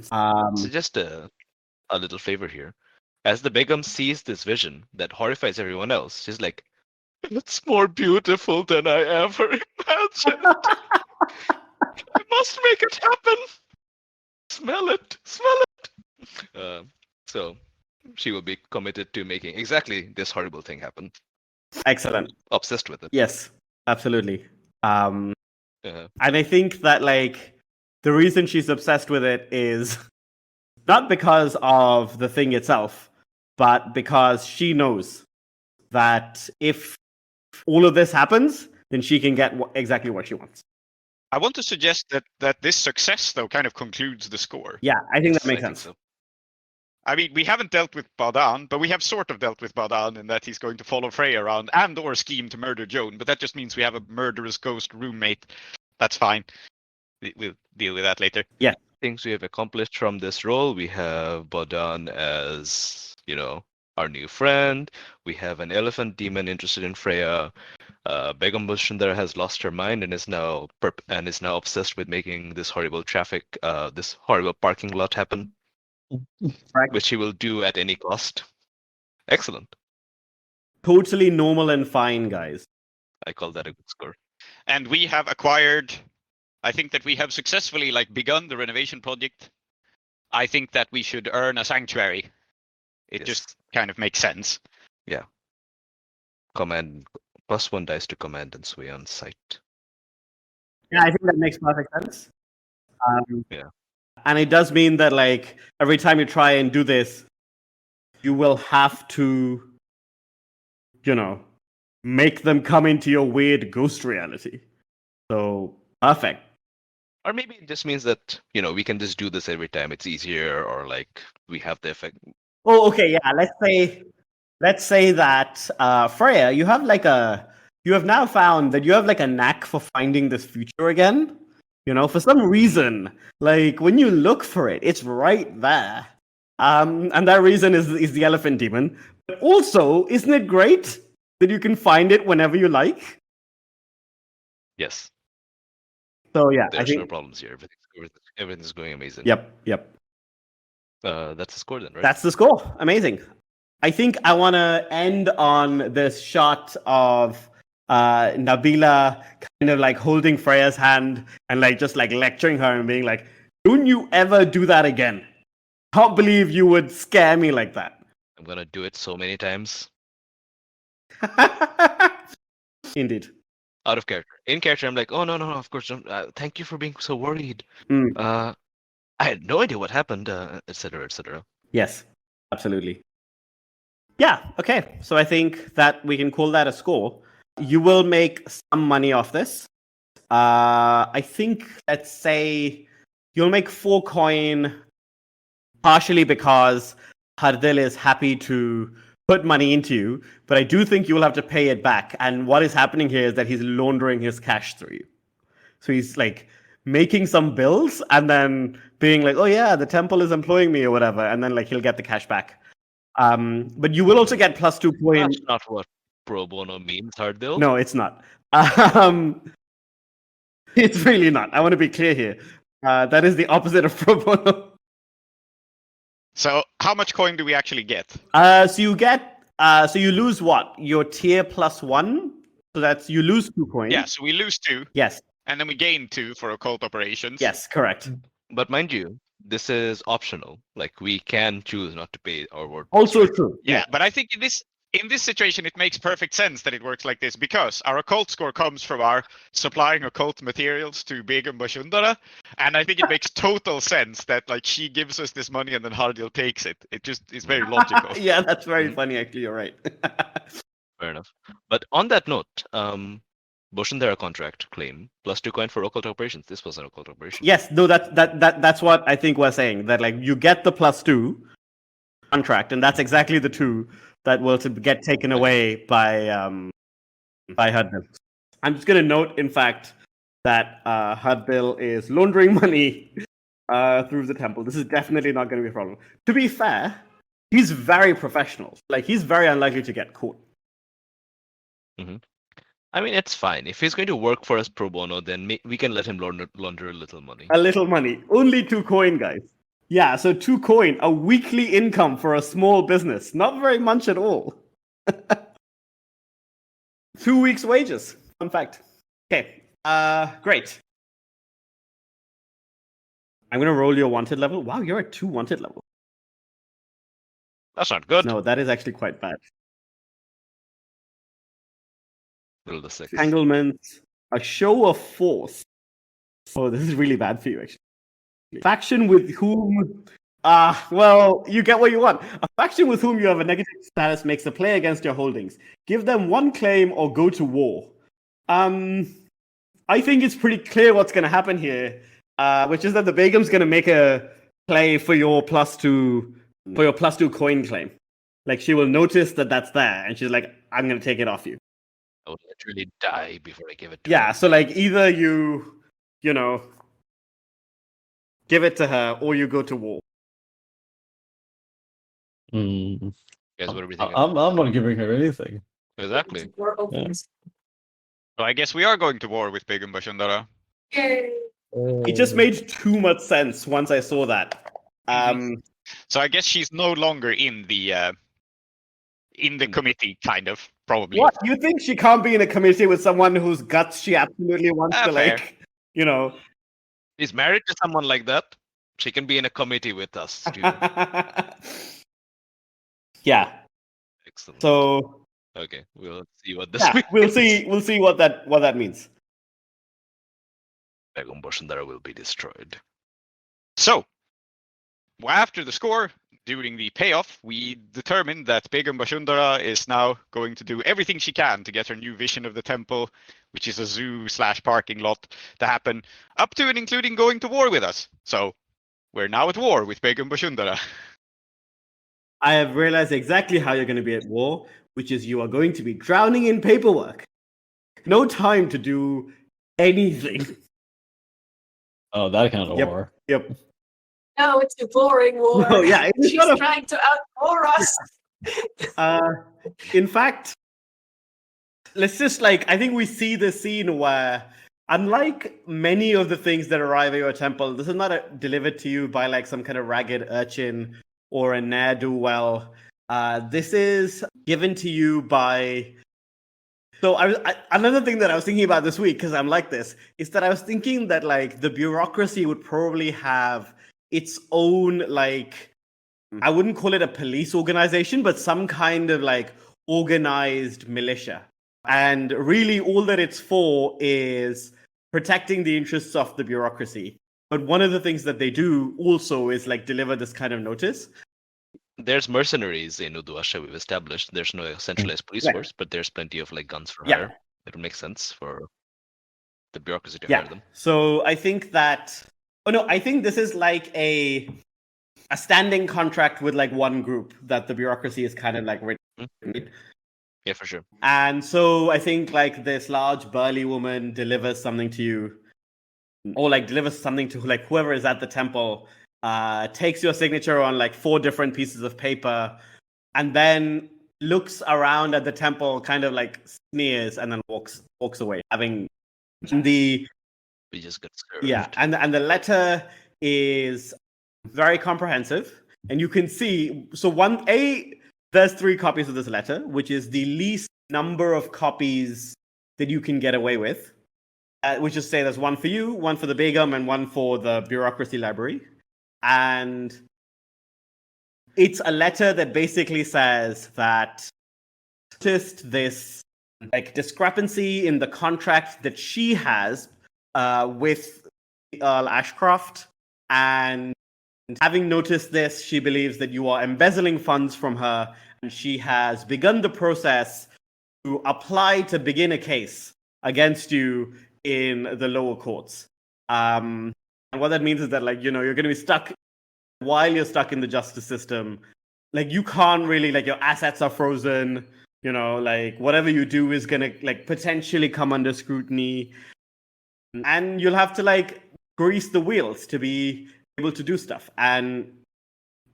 [SPEAKER 6] So just a little favor here. As the Begum sees this vision that horrifies everyone else, she's like, it's more beautiful than I ever imagined. I must make it happen. Smell it. So she will be committed to making exactly this horrible thing happen.
[SPEAKER 5] Excellent.
[SPEAKER 6] Obsessed with it.
[SPEAKER 5] Yes, absolutely. And I think that like the reason she's obsessed with it is not because of the thing itself, but because she knows that if all of this happens, then she can get exactly what she wants.
[SPEAKER 3] I want to suggest that this success, though, kind of concludes the score.
[SPEAKER 5] Yeah, I think that makes
[SPEAKER 6] I think
[SPEAKER 5] sense.
[SPEAKER 6] so.
[SPEAKER 3] I mean, we haven't dealt with Badan, but we have sort of dealt with Badan in that he's going to follow Freya around and/or scheme to murder Joan. But that just means we have a murderous ghost roommate. That's fine. We'll deal with that later.
[SPEAKER 5] Yeah.
[SPEAKER 6] Things we have accomplished from this role, we have Badan as, our new friend. We have an elephant demon interested in Freya. Begum Bushindar has lost her mind and is now obsessed with making this horrible this horrible parking lot happen,
[SPEAKER 5] Right.
[SPEAKER 6] which he will do at any cost. Excellent.
[SPEAKER 5] Totally normal and fine, guys.
[SPEAKER 6] I call that a good score.
[SPEAKER 3] And we have acquired. I think that we have successfully begun the renovation project. I think that we should earn a sanctuary. It just kind of makes sense.
[SPEAKER 6] Yeah. Command +1 dice to command and sway on site.
[SPEAKER 5] Yeah, I think that makes perfect sense.
[SPEAKER 6] Yeah.
[SPEAKER 5] And it does mean that every time you try and do this, you will have to, make them come into your weird ghost reality. So perfect.
[SPEAKER 6] Or maybe it just means that, we can just do this every time. It's easier, or we have the effect.
[SPEAKER 5] Oh, okay, yeah. Let's say that Freya, you have now found that you have a knack for finding this future again. For some reason, when you look for it, it's right there. And that reason is the elephant demon. But also, isn't it great that you can find it whenever you like?
[SPEAKER 6] Yes.
[SPEAKER 5] So yeah, I
[SPEAKER 6] There's no
[SPEAKER 5] think.
[SPEAKER 6] problems here. Everything's going amazing.
[SPEAKER 5] Yep.
[SPEAKER 6] That's the score then, right?
[SPEAKER 5] That's the score. Amazing. I think I want to end on this shot of Nabila kind of like holding Freya's hand and like just like lecturing her and being like, "Don't you ever do that again? Can't believe you would scare me like that."
[SPEAKER 6] I'm gonna do it so many times.
[SPEAKER 5] Indeed.
[SPEAKER 6] Out of character. In character, I'm like, oh no, of course. Thank you for being so worried.
[SPEAKER 5] Mm.
[SPEAKER 6] I had no idea what happened, etc., etc.
[SPEAKER 5] Yes, absolutely. Yeah, okay. So I think that we can call that a score. You will make some money off this. I think, let's say, you'll make 4 coin, partially because Hardil is happy to put money into you, but I do think you will have to pay it back. And what is happening here is that he's laundering his cash through you. So he's like making some bills and then being like, oh yeah, the temple is employing me or whatever, and then like he'll get the cash back. But you will also get +2 coin.
[SPEAKER 6] That's not what pro bono means, Hardil.
[SPEAKER 5] No, it's not. It's really not. I want to be clear here. That is the opposite of pro bono.
[SPEAKER 3] So how much coin do we actually get?
[SPEAKER 5] So you get. So you lose what? Your tier +1. So that's you lose 2 coins.
[SPEAKER 3] Yeah, so we lose 2,
[SPEAKER 5] Yes.
[SPEAKER 3] and then we gain 2 for occult operations.
[SPEAKER 5] Yes. Correct.
[SPEAKER 6] But mind you, this is optional. Like we can choose not to pay our word.
[SPEAKER 5] Also true.
[SPEAKER 3] Yeah, but I think in this situation, it makes perfect sense that it works like this because our occult score comes from our supplying occult materials to Begum Bashundara, and I think it makes total sense that like she gives us this money and then Hardil takes it. It just is very logical.
[SPEAKER 5] Yeah, that's very funny. Actually, you're right.
[SPEAKER 6] Fair enough. But on that note, Boshundara contract claim +2 coin for occult operations. This was an occult operation.
[SPEAKER 5] Yes, no, that's what I think we're saying. That like you get the +2 contract, and that's exactly the 2 that will get taken away by Hudbill. I'm just gonna note, in fact, that Hudbill is laundering money through the temple. This is definitely not going to be a problem. To be fair, he's very professional. Like he's very unlikely to get caught.
[SPEAKER 6] Mm-hmm. I mean, it's fine. If he's going to work for us pro bono, then we can let him launder a little money.
[SPEAKER 5] A little money. Only 2 coin, guys. Yeah, so 2 coin, a weekly income for a small business. Not very much at all. 2 weeks' wages. Fun fact. Okay, great. I'm going to roll your wanted level. Wow, you're at 2 wanted level.
[SPEAKER 6] That's not good.
[SPEAKER 5] No, that is actually quite bad.
[SPEAKER 6] Roll the 6.
[SPEAKER 5] Entanglement, a show of force. Oh, this is really bad for you, actually. Faction with whom... well, you get what you want. A faction with whom you have a negative status makes a play against your holdings. Give them 1 claim or go to war. I think it's pretty clear what's going to happen here, which is that the Begum's going to make a play for your +2 coin claim. Like, she will notice that that's there, and she's like, I'm going to take it off you.
[SPEAKER 6] I would literally die before I give it to
[SPEAKER 5] Yeah,
[SPEAKER 6] her.
[SPEAKER 5] so like either you know, give it to her or you go to war.
[SPEAKER 6] Guys, what are we thinking?
[SPEAKER 7] I'm not giving her anything.
[SPEAKER 6] Exactly.
[SPEAKER 2] War opens.
[SPEAKER 3] So I guess we are going to war with Begum Bashundara.
[SPEAKER 2] Yay.
[SPEAKER 5] It just made too much sense once I saw that.
[SPEAKER 3] So I guess she's no longer in the committee, kind of, probably.
[SPEAKER 5] What? You think she can't be in a committee with someone whose guts she absolutely wants to,
[SPEAKER 3] Fair.
[SPEAKER 5] like, you know?
[SPEAKER 6] He's married to someone like that. She can be in a committee with us. Too.
[SPEAKER 5] Yeah.
[SPEAKER 6] Excellent.
[SPEAKER 5] So
[SPEAKER 6] Okay, we'll see what this
[SPEAKER 5] yeah,
[SPEAKER 6] means.
[SPEAKER 5] we'll see what that means.
[SPEAKER 6] Begum Boshundara will be destroyed.
[SPEAKER 3] So, after the score, during the payoff, we determined that Begum Bashundara is now going to do everything she can to get her new vision of the temple, which is a zoo/parking lot, to happen, up to and including going to war with us. So, we're now at war with Begum Bashundara.
[SPEAKER 5] I have realized exactly how you're going to be at war, which is you are going to be drowning in paperwork. No time to do anything.
[SPEAKER 7] Oh, that kind of
[SPEAKER 5] Yep.
[SPEAKER 7] war.
[SPEAKER 5] Yep.
[SPEAKER 2] No, it's a boring war.
[SPEAKER 5] No, yeah, it is
[SPEAKER 2] She's
[SPEAKER 5] not a-
[SPEAKER 2] trying to outwar us.
[SPEAKER 5] In fact, let's just I think we see the scene where, unlike many of the things that arrive at your temple, this is not delivered to you by some kind of ragged urchin or a ne'er-do-well. This is given to you by. So another thing that I was thinking about this week, because I'm like this, is that I was thinking that the bureaucracy would probably have its own I wouldn't call it a police organization, but some kind of organized militia. And really all that it's for is protecting the interests of the bureaucracy. But one of the things that they do also is deliver this kind of notice.
[SPEAKER 6] There's mercenaries in Uduasha we've established. There's no centralized police
[SPEAKER 5] Right.
[SPEAKER 6] force, but there's plenty of guns for
[SPEAKER 5] Yeah.
[SPEAKER 6] hire. It would make sense for the bureaucracy to
[SPEAKER 5] Yeah.
[SPEAKER 6] hire them.
[SPEAKER 5] So I think that I think this is a standing contract with one group that the bureaucracy is kind of written.
[SPEAKER 6] Yeah, for sure.
[SPEAKER 5] And so I think this large burly woman delivers something to you, or delivers something to whoever is at the temple, takes your signature on 4 different pieces of paper, and then looks around at the temple, kind of sneers, and then walks away, having the
[SPEAKER 6] We just got served.
[SPEAKER 5] yeah, and the letter is very comprehensive, and you can see. So there's 3 copies of this letter, which is the least number of copies that you can get away with. Which is say there's 1 for you, 1 for the Begum, and 1 for the bureaucracy library. And it's a letter that basically says that noticed this discrepancy in the contract that she has with Earl Ashcroft, and having noticed this, she believes that you are embezzling funds from her, and she has begun the process to apply to begin a case against you in the lower courts. And what that means is that you're going to be stuck while you're stuck in the justice system. You can't really your assets are frozen. Whatever you do is going to potentially come under scrutiny, and you'll have to grease the wheels to be able to do stuff. And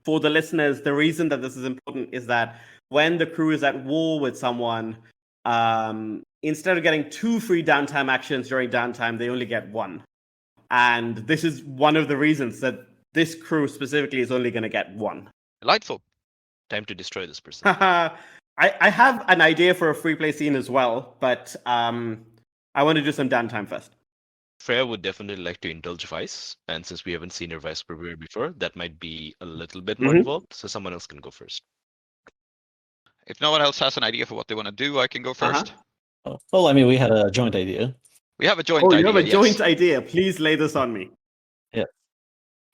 [SPEAKER 5] for the listeners, the reason that this is important is that when the crew is at war with someone, instead of getting 2 free downtime actions during downtime, they only get 1. And this is one of the reasons that this crew specifically is only going to get 1.
[SPEAKER 6] Delightful. Time to destroy this person.
[SPEAKER 5] I have an idea for a free play scene as well, but I want to do some downtime first.
[SPEAKER 6] Freya would definitely like to indulge Vice, and since we haven't seen her Vice prepare before, that might be a little bit more involved, so someone else can go first.
[SPEAKER 3] If no one else has an idea for what they want to do, I can go first.
[SPEAKER 7] Well, I mean, we had a joint idea.
[SPEAKER 3] We have a joint
[SPEAKER 5] Oh,
[SPEAKER 3] idea.
[SPEAKER 5] you have a
[SPEAKER 3] yes.
[SPEAKER 5] joint idea. Please lay this on me.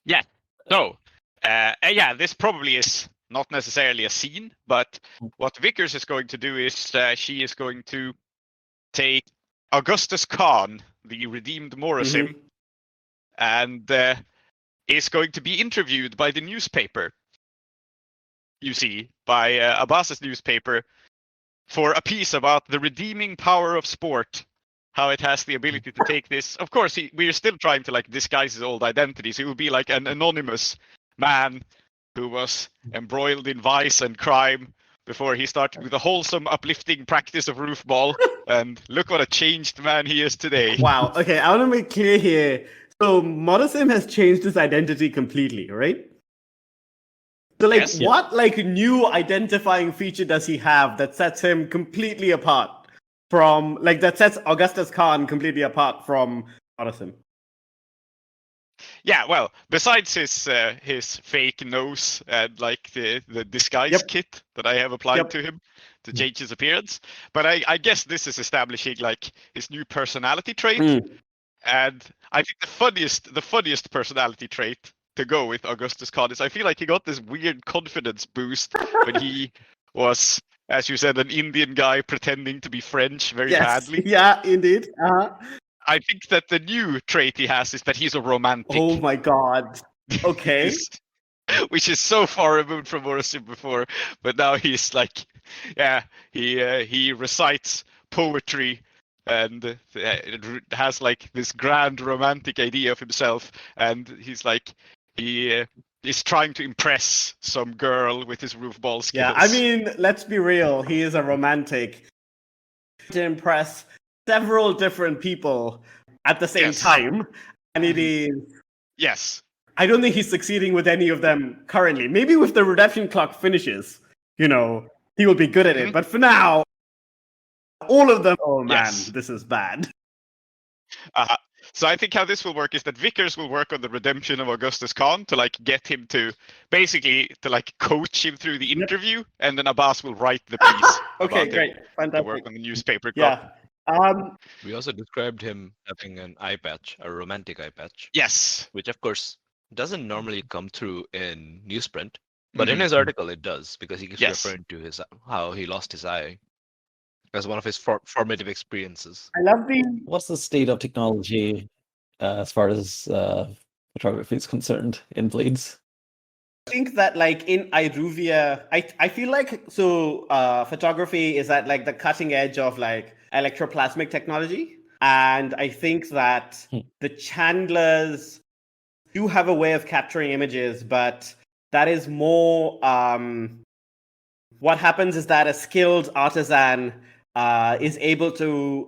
[SPEAKER 3] Yeah. So, this probably is not necessarily a scene, but what Vickers is going to do is she is going to take Augustus Khan, the redeemed Morrisim, and is going to be interviewed by the newspaper. You see, by Abbas's newspaper, for a piece about the redeeming power of sport, how it has the ability to take this. Of course, we're still trying to disguise his old identity, so he will be an anonymous man who was embroiled in vice and crime before he started with a wholesome, uplifting practice of roofball. And look what a changed man he is today.
[SPEAKER 5] Wow. Okay, I want to make clear here. So Morrisim has changed his identity completely, right? So
[SPEAKER 3] Yes.
[SPEAKER 5] what new identifying feature does he have that sets him completely apart from that sets Augustus Khan completely apart from Morrisim?
[SPEAKER 3] Yeah, well, besides his fake nose and the disguise kit that I have applied to him to change his appearance, but I guess this is establishing his new personality trait. And I think the funniest personality trait to go with Augustus Khan is I feel like he got this weird confidence boost when he was, as you said, an Indian guy pretending to be French very badly.
[SPEAKER 5] Yeah, indeed.
[SPEAKER 3] I think that the new trait he has is that he's a romantic.
[SPEAKER 5] Oh my god. Okay.
[SPEAKER 3] Which is so far removed from Morrisim before, but now he's he recites poetry and has this grand romantic idea of himself, and he's He is trying to impress some girl with his roof ball skills.
[SPEAKER 5] Yeah, I mean, let's be real. He is a romantic. To impress several different people at the same
[SPEAKER 3] Yes.
[SPEAKER 5] time, and it is.
[SPEAKER 3] Yes.
[SPEAKER 5] I don't think he's succeeding with any of them currently. Maybe with the redemption clock finishes, he will be good at it. But for now, all of them. Oh man,
[SPEAKER 3] Yes.
[SPEAKER 5] this is bad.
[SPEAKER 3] So I think how this will work is that Vickers will work on the redemption of Augustus Khan to get him to basically coach him through the interview, and then Abbas will write the piece.
[SPEAKER 5] Okay,
[SPEAKER 3] about
[SPEAKER 5] great,
[SPEAKER 3] him to
[SPEAKER 5] fantastic.
[SPEAKER 3] work on the newspaper.
[SPEAKER 5] Yeah.
[SPEAKER 6] We also described him having an eye patch, a romantic eye patch,
[SPEAKER 3] Yes.
[SPEAKER 6] which of course doesn't normally come through in newsprint, but in
[SPEAKER 3] Mhm.
[SPEAKER 6] his article it does, because he keeps
[SPEAKER 3] Yes.
[SPEAKER 6] referring to how he lost his eye as one of his formative experiences.
[SPEAKER 5] I love the.
[SPEAKER 7] What's the state of technology as far as photography is concerned in Blades?
[SPEAKER 5] I think that in Iruvia, I feel like photography is at the cutting edge of electroplasmic technology, and I think that the Chandlers do have a way of capturing images, but that is more. What happens is that a skilled artisan is able to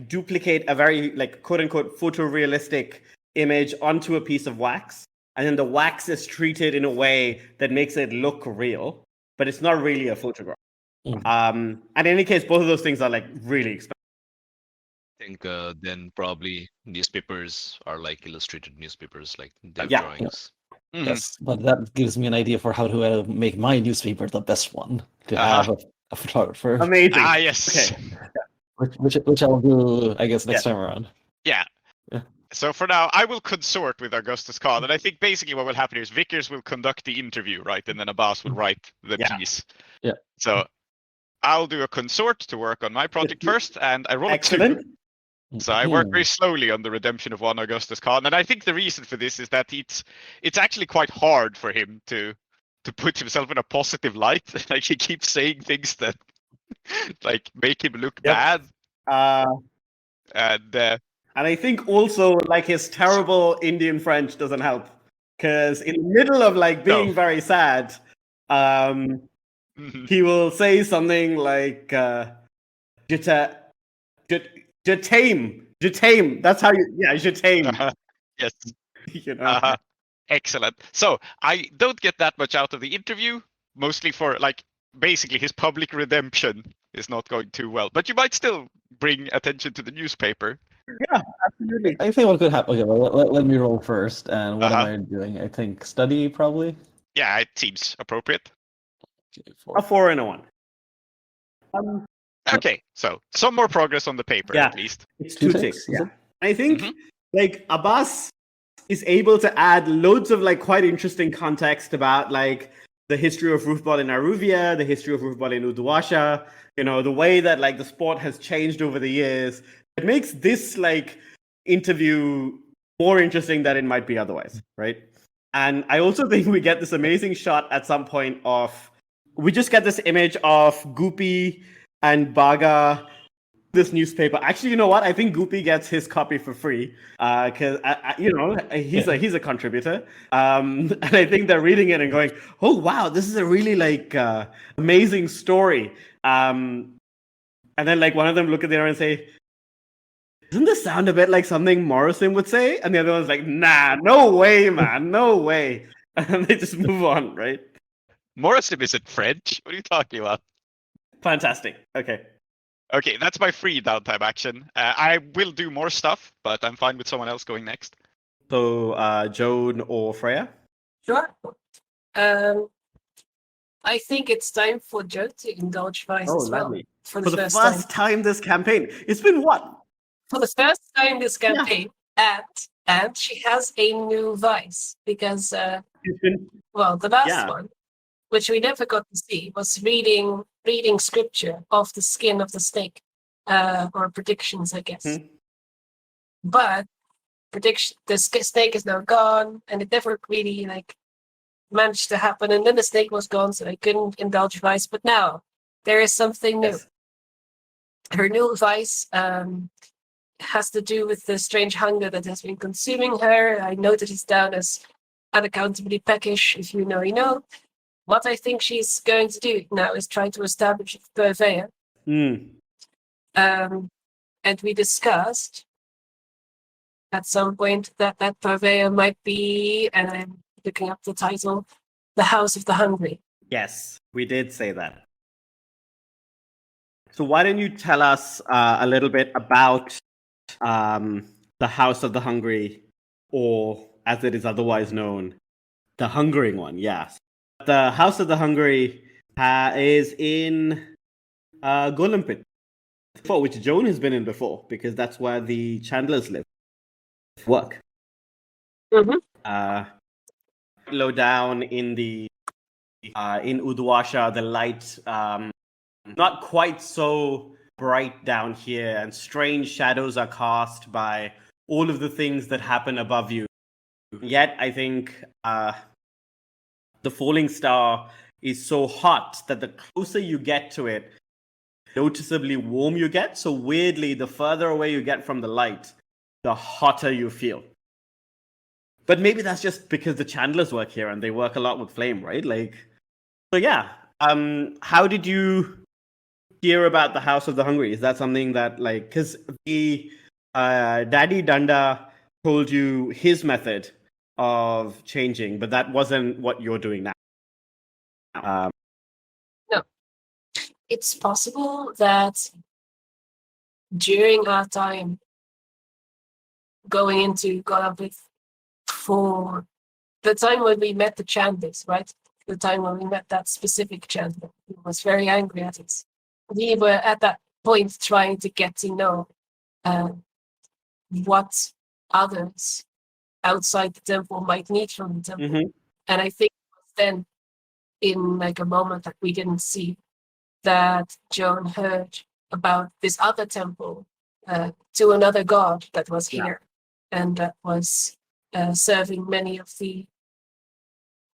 [SPEAKER 5] duplicate a very quote unquote photorealistic image onto a piece of wax, and then the wax is treated in a way that makes it look real, but it's not really a photograph. And in any case, both of those things are really expensive.
[SPEAKER 6] I think then probably newspapers are illustrated newspapers, they have
[SPEAKER 5] Yeah.
[SPEAKER 6] drawings.
[SPEAKER 3] Mhm.
[SPEAKER 7] Yes, but that gives me an idea for how to make my newspaper the best one, to
[SPEAKER 3] Uh-huh.
[SPEAKER 7] have a photographer,
[SPEAKER 5] Amazing.
[SPEAKER 3] Ah, yes.
[SPEAKER 5] Okay.
[SPEAKER 7] which I'll do, I guess, next
[SPEAKER 5] Yeah.
[SPEAKER 7] time around.
[SPEAKER 3] Yeah.
[SPEAKER 7] Yeah.
[SPEAKER 3] So for now, I will consort with Augustus Khan, and I think basically what will happen is Vickers will conduct the interview, right, and then Abbas will write the
[SPEAKER 5] Yeah.
[SPEAKER 3] piece.
[SPEAKER 7] Yeah.
[SPEAKER 3] So I'll do a consort to work on my project first, and I roll a 2.
[SPEAKER 5] Excellent.
[SPEAKER 3] So I work very slowly on the redemption of one Augustus Khan, and I think the reason for this is that it's actually quite hard for him to put himself in a positive light. He keeps saying things that make him look
[SPEAKER 5] Yep.
[SPEAKER 3] bad, and
[SPEAKER 5] I think also his terrible Indian French doesn't help, because in the middle of being
[SPEAKER 3] No.
[SPEAKER 5] very sad, he will say something like je t'aime. That's how je t'aime.
[SPEAKER 3] Yes.
[SPEAKER 5] You
[SPEAKER 3] Excellent. So I don't get that much out of the interview, mostly for basically his public redemption is not going too well. But you might still bring attention to the newspaper.
[SPEAKER 5] Yeah, absolutely.
[SPEAKER 7] I think what could happen. Okay, well, let me roll first. And what am
[SPEAKER 3] Uh-huh.
[SPEAKER 7] I doing? I think study probably.
[SPEAKER 3] Yeah, it seems appropriate.
[SPEAKER 7] Okay,
[SPEAKER 5] A 4 and a 1.
[SPEAKER 3] Okay, so some more progress on the paper
[SPEAKER 5] Yeah.
[SPEAKER 3] at least.
[SPEAKER 5] It's
[SPEAKER 7] Two
[SPEAKER 5] 2
[SPEAKER 7] ticks,
[SPEAKER 5] ticks.
[SPEAKER 7] is
[SPEAKER 5] Yeah.
[SPEAKER 7] it?
[SPEAKER 5] I think Abbas is able to add loads of quite interesting context about the history of roofball in Iruvia, the history of roofball in Uduasha, the way that the sport has changed over the years. It makes this interview more interesting than it might be otherwise, right? And I also think we get this amazing shot at some point we just get this image of Goopy and Baga, this newspaper. Actually, you know what? I think Goopy gets his copy for free because he's a contributor, and I think they're reading it and going, "Oh wow, this is a really amazing story." And then one of them look at the other and say, "Doesn't this sound a bit like something Morrison would say?" And the other one's like, "Nah, no way, man, no way." And they just move on, right?
[SPEAKER 3] Morrison isn't French. What are you talking about?
[SPEAKER 5] Fantastic. Okay.
[SPEAKER 3] Okay, that's my free downtime action. I will do more stuff, but I'm fine with someone else going next.
[SPEAKER 5] So, Joan or Freya?
[SPEAKER 2] Sure. I think it's time for Joe to indulge vice as well.
[SPEAKER 5] Lovely.
[SPEAKER 2] For
[SPEAKER 5] For
[SPEAKER 2] the
[SPEAKER 5] the
[SPEAKER 2] first
[SPEAKER 5] first
[SPEAKER 2] time.
[SPEAKER 5] time this campaign. It's been what?
[SPEAKER 2] For the first time this campaign. And she has a new vice because
[SPEAKER 5] It's been
[SPEAKER 2] the last
[SPEAKER 5] Yeah.
[SPEAKER 2] one, which we never got to see, was reading scripture off the skin of the snake, or predictions, I guess.
[SPEAKER 5] Hmm.
[SPEAKER 2] But the snake is now gone, and it never really managed to happen. And then the snake was gone, so I couldn't indulge vice. But now there is something new.
[SPEAKER 5] Yes.
[SPEAKER 2] Her new vice has to do with the strange hunger that has been consuming her. I noted it down as unaccountably peckish, if you know, you know. What I think she's going to do now is try to establish a purveyor.
[SPEAKER 5] Mm.
[SPEAKER 2] And we discussed at some point that that purveyor might be, and I'm looking up the title, the House of the Hungry.
[SPEAKER 5] Yes, we did say that. So why don't you tell us a little bit about the House of the Hungry, or as it is otherwise known, the Hungering one, yes. The House of the Hungry is in Golimpit, for which Joan has been in before, because that's where the Chandlers live, work.
[SPEAKER 2] Mm-hmm.
[SPEAKER 5] Low down in the in Udwasha, the light not quite so bright down here, and strange shadows are cast by all of the things that happen above you. Yet, I think the falling star is so hot that the closer you get to it, noticeably warm you get. So weirdly, the further away you get from the light, the hotter you feel. But maybe that's just because the Chandlers work here and they work a lot with flame, right? Like, so yeah. How did you hear about the House of the Hungry? Is that something that, like, because the Daddy Danda told you his method of changing, but that wasn't what you're doing now.
[SPEAKER 2] No. It's possible that during our time going into Golabith, for the time when we met the Chandlers, right? The time when we met that specific Chandler who was very angry at us. We were at that point trying to get to know what others outside the temple might need from the temple.
[SPEAKER 5] Mm-hmm.
[SPEAKER 2] And I think then, in like a moment that we didn't see, that Joan heard about this other temple to another god that was here, and that was serving many of the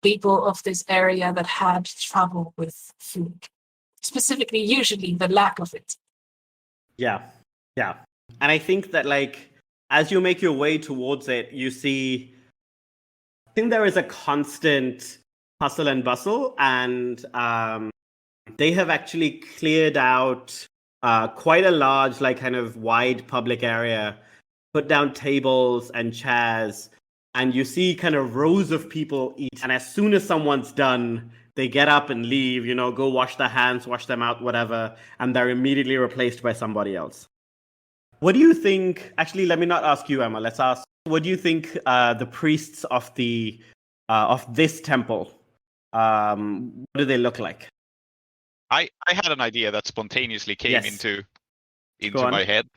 [SPEAKER 2] people of this area that had trouble with food. Specifically, usually the lack of it.
[SPEAKER 5] Yeah. And I think that, like, as you make your way towards it, you see, I think there is a constant hustle and bustle, and they have actually cleared out quite a large, like, kind of wide public area, put down tables and chairs, and you see kind of rows of people eat. And as soon as someone's done, they get up and leave, you know, go wash their hands, wash them out, whatever, and they're immediately replaced by somebody else. What do you think? Actually, let me not ask you, Emma. Let's ask. What do you think the priests of the of this temple? What do they look like?
[SPEAKER 3] I had an idea that spontaneously came
[SPEAKER 5] Yes.
[SPEAKER 3] into
[SPEAKER 5] Go on.
[SPEAKER 3] my head.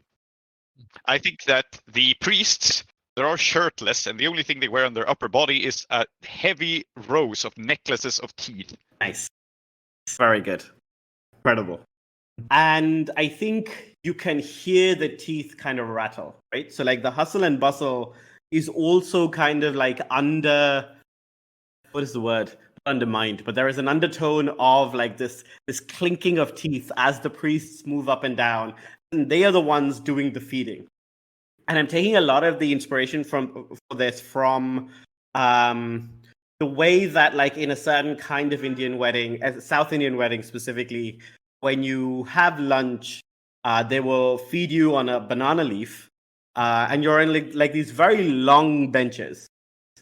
[SPEAKER 3] I think that the priests, they're all shirtless, and the only thing they wear on their upper body is heavy rows of necklaces of teeth.
[SPEAKER 5] Nice. Very good. Incredible. And I think you can hear the teeth kind of rattle, right? So, like, the hustle and bustle is also kind of like under, what is the word? Undermined, but there is an undertone of like this clinking of teeth as the priests move up and down, and they are the ones doing the feeding. And I'm taking a lot of the inspiration for this from the way that, like, in a certain kind of Indian wedding, South Indian wedding specifically, when you have lunch, they will feed you on a banana leaf, and you're in like these very long benches.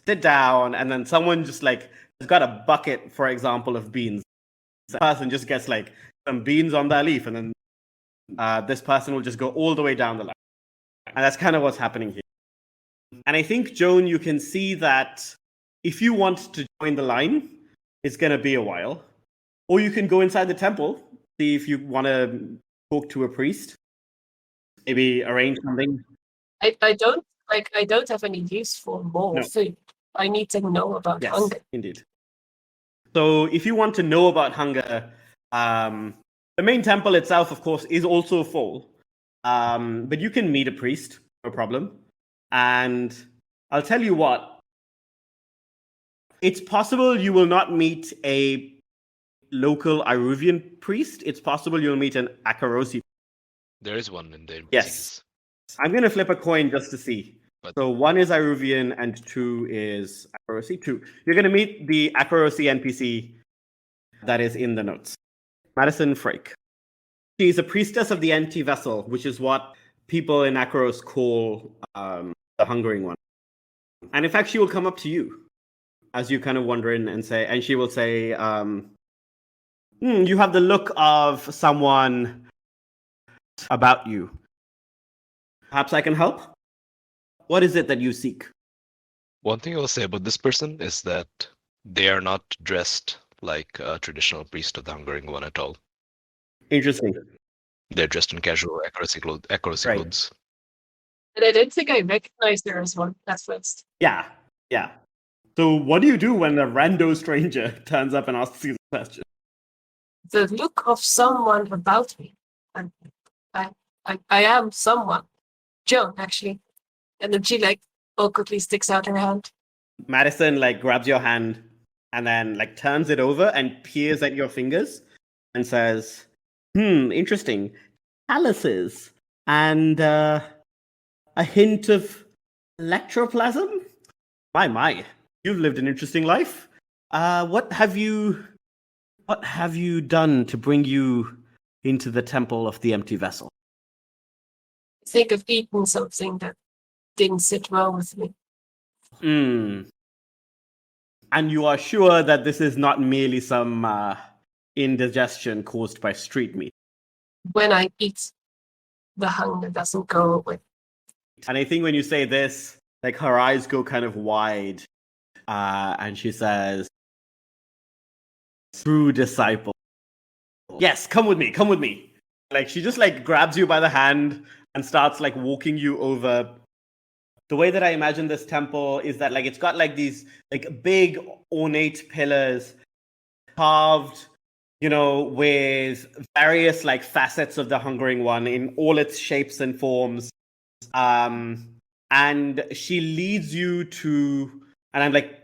[SPEAKER 5] Sit down, and then someone just like has got a bucket, for example, of beans. The person just gets like some beans on their leaf, and then this person will just go all the way down the line. And that's kind of what's happening here. And I think, Joan, you can see that if you want to join the line, it's going to be a while. Or you can go inside the temple, see if you want to talk to a priest, maybe arrange something.
[SPEAKER 2] I don't have any use for more food. I need to know about hunger.
[SPEAKER 5] Indeed. So if you want to know about hunger, the main temple itself, of course, is also full. But you can meet a priest, no problem. And I'll tell you what, it's possible you will not meet a local Iruvian priest. It's possible you'll meet an Akarosi.
[SPEAKER 6] There is one in there.
[SPEAKER 5] Yes. I'm going to flip a coin just to see. So 1 is Iruvian and 2 is accuracy. 2. You're going to meet the accuracy NPC that is in the notes. Madison Frake. She is a priestess of the empty vessel, which is what people in Akros call the hungering one. And in fact, she will come up to you as you kind of wander in and say, and she will say, you have the look of someone about you. Perhaps I can help? What is it that you seek?
[SPEAKER 6] One thing I will say about this person is that they are not dressed like a traditional priest of the Hungering One at all.
[SPEAKER 5] Interesting.
[SPEAKER 6] They're dressed in casual accuracy
[SPEAKER 5] Right.
[SPEAKER 6] clothes.
[SPEAKER 2] And I didn't think I recognized her as one at first.
[SPEAKER 5] Yeah. So what do you do when a rando stranger turns up and asks you the question?
[SPEAKER 2] The look of someone about me. And I am someone. Joan, actually. And then she like awkwardly sticks out her hand.
[SPEAKER 5] Madison like grabs your hand and then like turns it over and peers at your fingers and says, interesting. Calluses and a hint of electroplasm? My. You've lived an interesting life. What have you done to bring you into the temple of the empty vessel?
[SPEAKER 2] Think of eating something that didn't sit well with me.
[SPEAKER 5] And you are sure that this is not merely some indigestion caused by street meat?
[SPEAKER 2] When I eat, the hunger doesn't go away.
[SPEAKER 5] And I think when you say this, like her eyes go kind of wide, and she says, "True disciple. Yes, come with me. Like she just like grabs you by the hand and starts like walking you over. The way that I imagine this temple is that like it's got like these like big ornate pillars carved, with various like facets of the Hungering One in all its shapes and forms. And she leads you to, and I'm like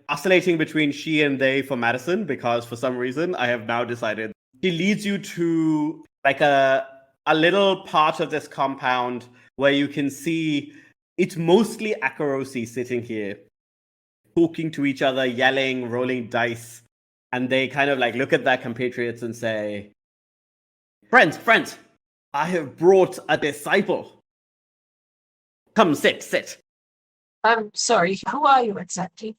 [SPEAKER 5] oscillating between she and they for Madison because for some reason I have now decided she leads you to like a little part of this compound where you can see it's mostly Akarosi sitting here, talking to each other, yelling, rolling dice, and they kind of like look at their compatriots and say, Friends, I have brought a disciple. Come, sit.
[SPEAKER 2] I'm sorry, who are you exactly?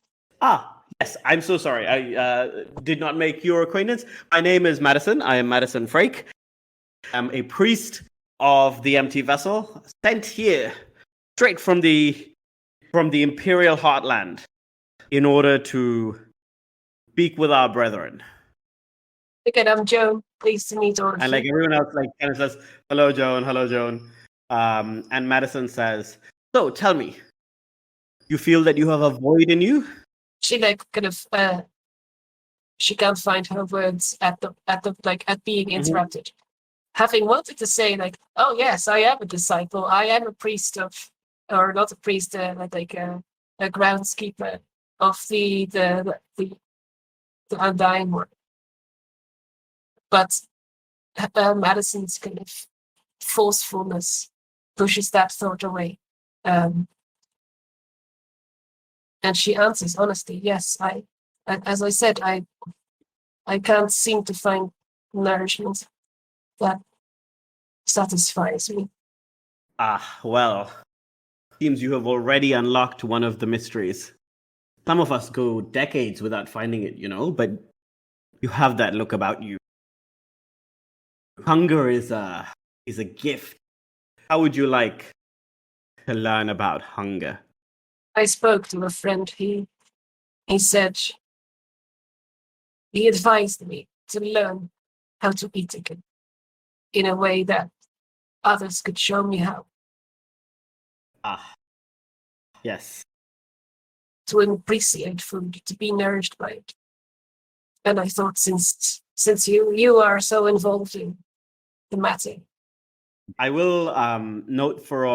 [SPEAKER 5] Yes, I'm so sorry. I did not make your acquaintance. My name is Madison. I am Madison Frake. I'm a priest of the empty vessel, sent here straight from the Imperial Heartland in order to speak with our brethren.
[SPEAKER 2] Again, I'm Joan. Pleased to meet all of you.
[SPEAKER 5] And like everyone else, like kind of says, "Hello, Joan." And Madison says, "So, tell me, you feel that you have a void in you?"
[SPEAKER 2] She like kind of she can't find her words at being interrupted. Having wanted to say like, oh yes, I am a disciple. I am a priest of, or not a priest, like a groundskeeper of the Undying One. But Madison's kind of forcefulness pushes that thought away. And she answers honestly, yes, as I said, I can't seem to find nourishment that satisfies me.
[SPEAKER 5] Well, seems you have already unlocked one of the mysteries. Some of us go decades without finding it, but you have that look about you. Hunger is a gift. How would you like to learn about hunger?
[SPEAKER 2] I spoke to a friend. He said, he advised me to learn how to eat again in a way that others could show me how.
[SPEAKER 5] Yes.
[SPEAKER 2] To appreciate food, to be nourished by it. And I thought since you are so involved in the matter.
[SPEAKER 5] I will note for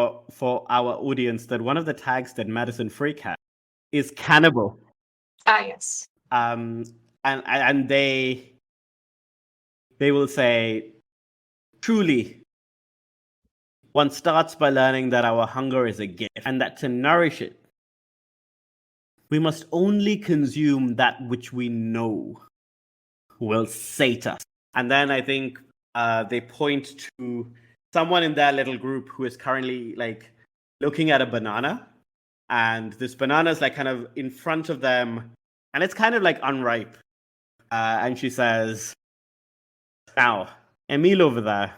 [SPEAKER 5] our audience that one of the tags that Madison Freak has is cannibal.
[SPEAKER 2] Yes.
[SPEAKER 5] And they will say, truly, one starts by learning that our hunger is a gift and that to nourish it, we must only consume that which we know will sate us. And then I think they point to someone in their little group who is currently like looking at a banana, and this banana is like kind of in front of them, and it's kind of like unripe. And she says, "Now, Emil over there,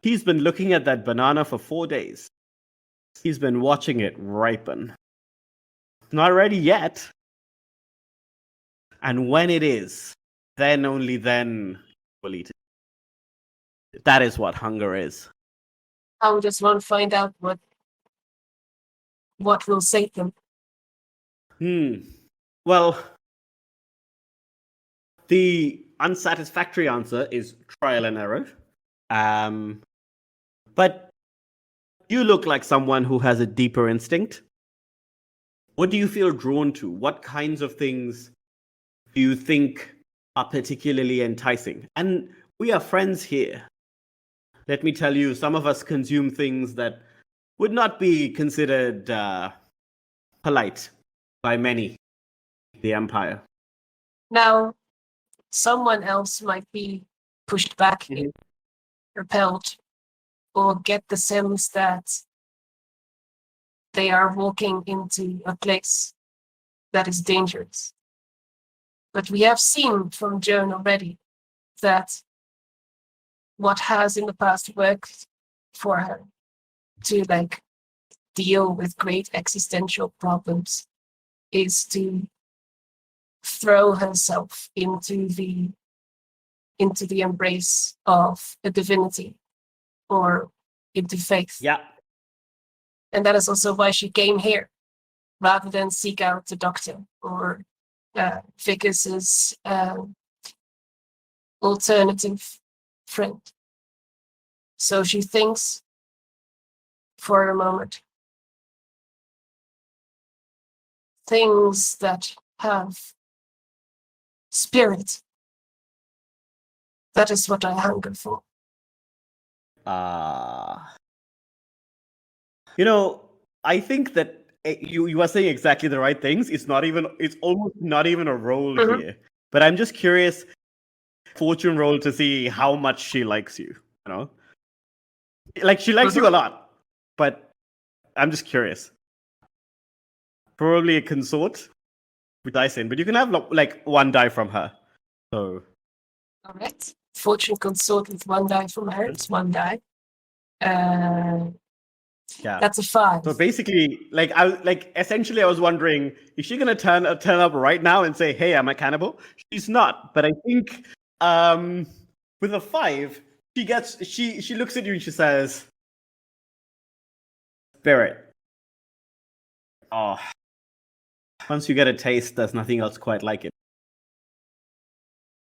[SPEAKER 5] he's been looking at that banana for 4 days. He's been watching it ripen. Not ready yet. And when it is, then only then we'll eat it. That is what hunger is."
[SPEAKER 2] I would just want to find out what will sate them.
[SPEAKER 5] Well, the unsatisfactory answer is trial and error. But you look like someone who has a deeper instinct. What do you feel drawn to? What kinds of things do you think are particularly enticing? And we are friends here. Let me tell you, some of us consume things that would not be considered polite by many in the Empire.
[SPEAKER 2] Now, someone else might be pushed back, repelled, or get the sense that they are walking into a place that is dangerous. But we have seen from Joan already that what has in the past worked for her to like deal with great existential problems is to throw herself into the embrace of a divinity or into faith.
[SPEAKER 5] Yeah.
[SPEAKER 2] And that is also why she came here, rather than seek out a doctor or Vicus's alternative friend. So she thinks for a moment. Things that have spirit. That is what I hunger for.
[SPEAKER 5] I think that you are saying exactly the right things. It's almost not even a role here. But I'm just curious, fortune roll to see how much she likes you, you know? Like, she likes you a lot, but I'm just curious. Probably a consort with dice in, but you can have like one die from her. So.
[SPEAKER 2] All right. Fortune consort with one die from her. It's one die.
[SPEAKER 5] Yeah,
[SPEAKER 2] that's a 5.
[SPEAKER 5] So basically, essentially, I was wondering, is she gonna turn up right now and say, "Hey, I'm a cannibal"? She's not, but I think with a 5, she looks at you and she says, "Spirit. Oh, once you get a taste, there's nothing else quite like it.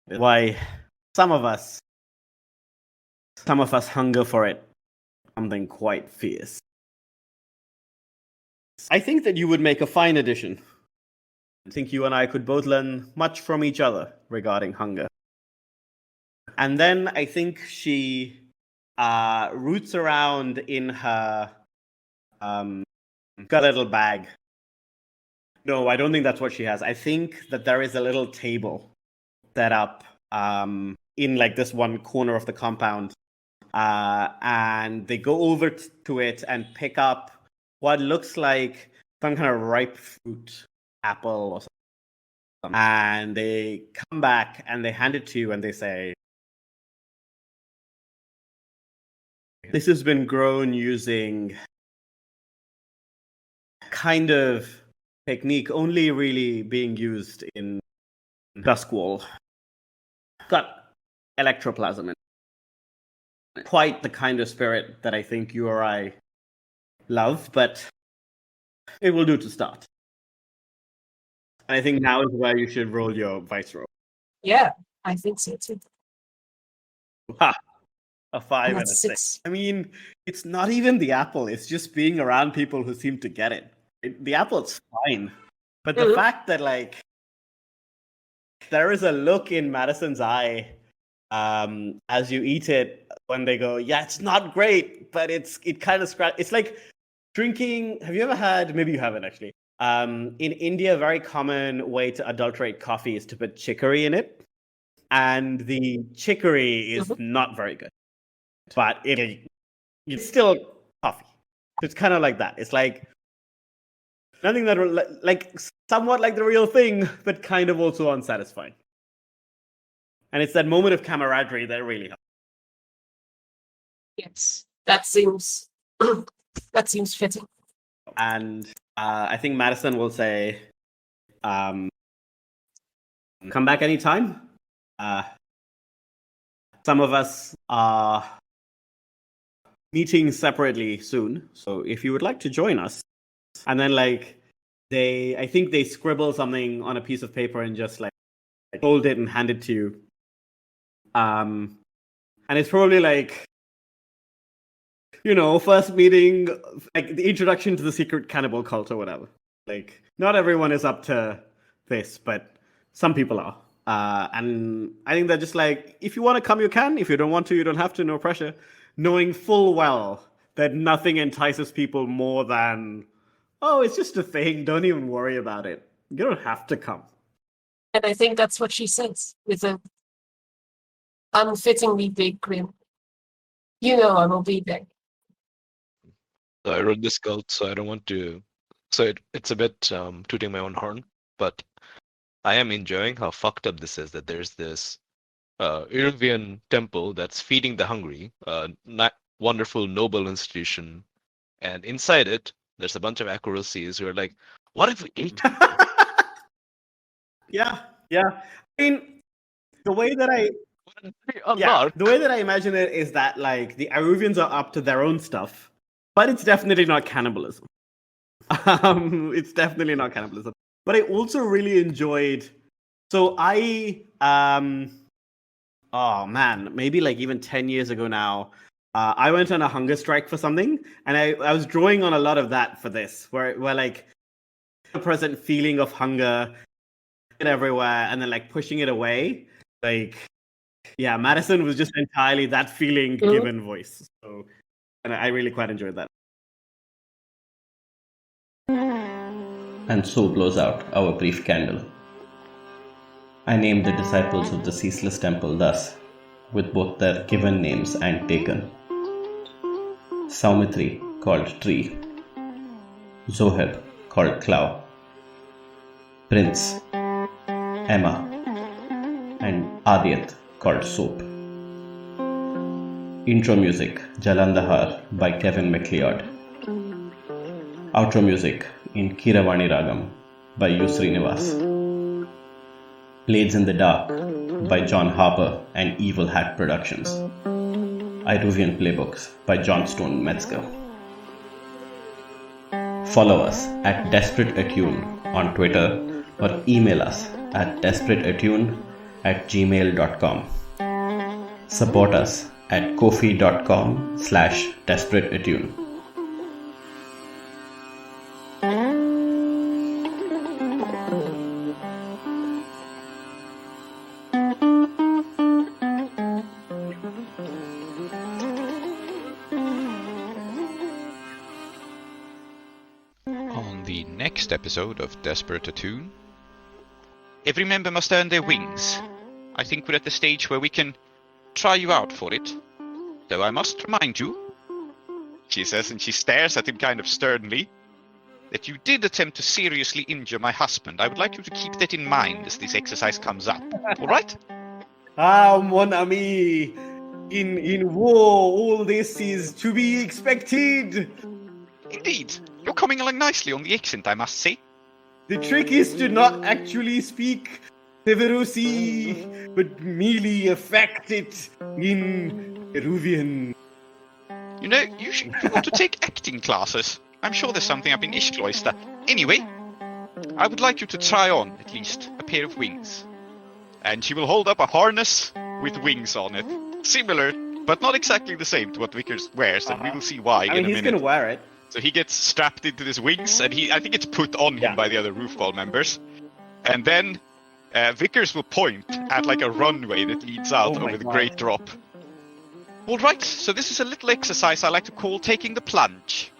[SPEAKER 5] Why, some of us hunger for it, something quite fierce. I think that you would make a fine addition. I think you and I could both learn much from each other regarding hunger." And then I think she roots around in her little bag. No, I don't think that's what she has. I think that there is a little table set up in like this one corner of the compound. And they go over to it and pick up what looks like some kind of ripe fruit, apple or something. And they come back and they hand it to you and they say, "This has been grown using kind of technique only really being used in Duskwall. Got electroplasm in it. Quite the kind of spirit that I think you or I love, but it will do to start. And I think now is where you should roll your vice roll."
[SPEAKER 2] Yeah, I think so too.
[SPEAKER 5] Ha! A 5 and a
[SPEAKER 2] That's
[SPEAKER 5] 6. I mean, it's not even the apple. It's just being around people who seem to get it. The apple's fine. But the fact that, like, there is a look in Madison's eye as you eat it, when they go, yeah, it's not great, but it kind of it's like drinking. Have you ever had? Maybe you haven't actually. In India, a very common way to adulterate coffee is to put chicory in it, and the chicory is not very good, but it's still coffee. So it's kind of like that. It's like nothing that like somewhat like the real thing, but kind of also unsatisfying. And it's that moment of camaraderie that really helps.
[SPEAKER 2] Yes, that seems fitting.
[SPEAKER 5] And I think Madison will say, come back anytime. Some of us are meeting separately soon, so if you would like to join us. And then I think they scribble something on a piece of paper and just fold it and hand it to you. And it's probably first meeting, the introduction to the secret cannibal cult or whatever. Not everyone is up to this, but some people are. And I think they're just if you want to come, you can. If you don't want to, you don't have to. No pressure. Knowing full well that nothing entices people more than, oh, it's just a thing. Don't even worry about it. You don't have to come.
[SPEAKER 2] And I think that's what she says with a unfittingly big grin. You know I will be there.
[SPEAKER 6] So I wrote this cult, so I don't want to. So it's a bit tooting my own horn, but I am enjoying how fucked up this is. That there's this Iruvian temple that's feeding the hungry, wonderful noble institution, and inside it there's a bunch of accuracies who are like, "What if we ate?"
[SPEAKER 5] Yeah. I mean, the way that I imagine it is that the Iruvians are up to their own stuff, but it's definitely not cannibalism. It's definitely not cannibalism. But I also really enjoyed. So I oh man, maybe even 10 years ago now, I went on a hunger strike for something, and I was drawing on a lot of that for this, where the present feeling of hunger everywhere, and then pushing it away. Yeah, Madison was just entirely that feeling given voice. So, and I really quite enjoyed that.
[SPEAKER 1] And so blows out our brief candle. I named the disciples of the ceaseless temple thus, with both their given names and taken. Soumithri, called Tree. Zoheb, called Klow. Prince, Emma, and Aadiyat, called Soap. Intro music, Jalandhar by Kevin MacLeod. Outro music in Keeravani Ragam by Srinivas. Blades in the Dark by John Harper and Evil Hat Productions. Iruvian playbooks by Johnstone Metzger. Follow us at Desperate Attune on Twitter or email us at desperateattune@gmail.com. Support us at kofi.com/desperateattune.
[SPEAKER 3] On the next episode of Desperate Attune, every member must earn their wings. I think we're at the stage where we can try you out for it. Though I must remind you, she says, and she stares at him kind of sternly, that you did attempt to seriously injure my husband. I would like you to keep that in mind as this exercise comes up. All right?
[SPEAKER 5] Mon ami, in war, all this is to be expected.
[SPEAKER 3] Indeed. You're coming along nicely on the accent, I must say.
[SPEAKER 5] The trick is to not actually speak Severosi, but merely affect it in Iruvian.
[SPEAKER 3] You know, you should want to take acting classes. I'm sure there's something up in Ishkloister. Anyway, I would like you to try on, at least, a pair of wings. And she will hold up a harness with wings on it. Similar, but not exactly the same to what Vickers wears, and we will see why in a minute.
[SPEAKER 5] He's going to wear it.
[SPEAKER 3] So he gets strapped into his wings, and I think it's put on him by the other Roofball members. And then Vickers will point at like a runway that leads out
[SPEAKER 5] Oh my
[SPEAKER 3] over the
[SPEAKER 5] God.
[SPEAKER 3] great drop. All right, so this is a little exercise I like to call taking the plunge.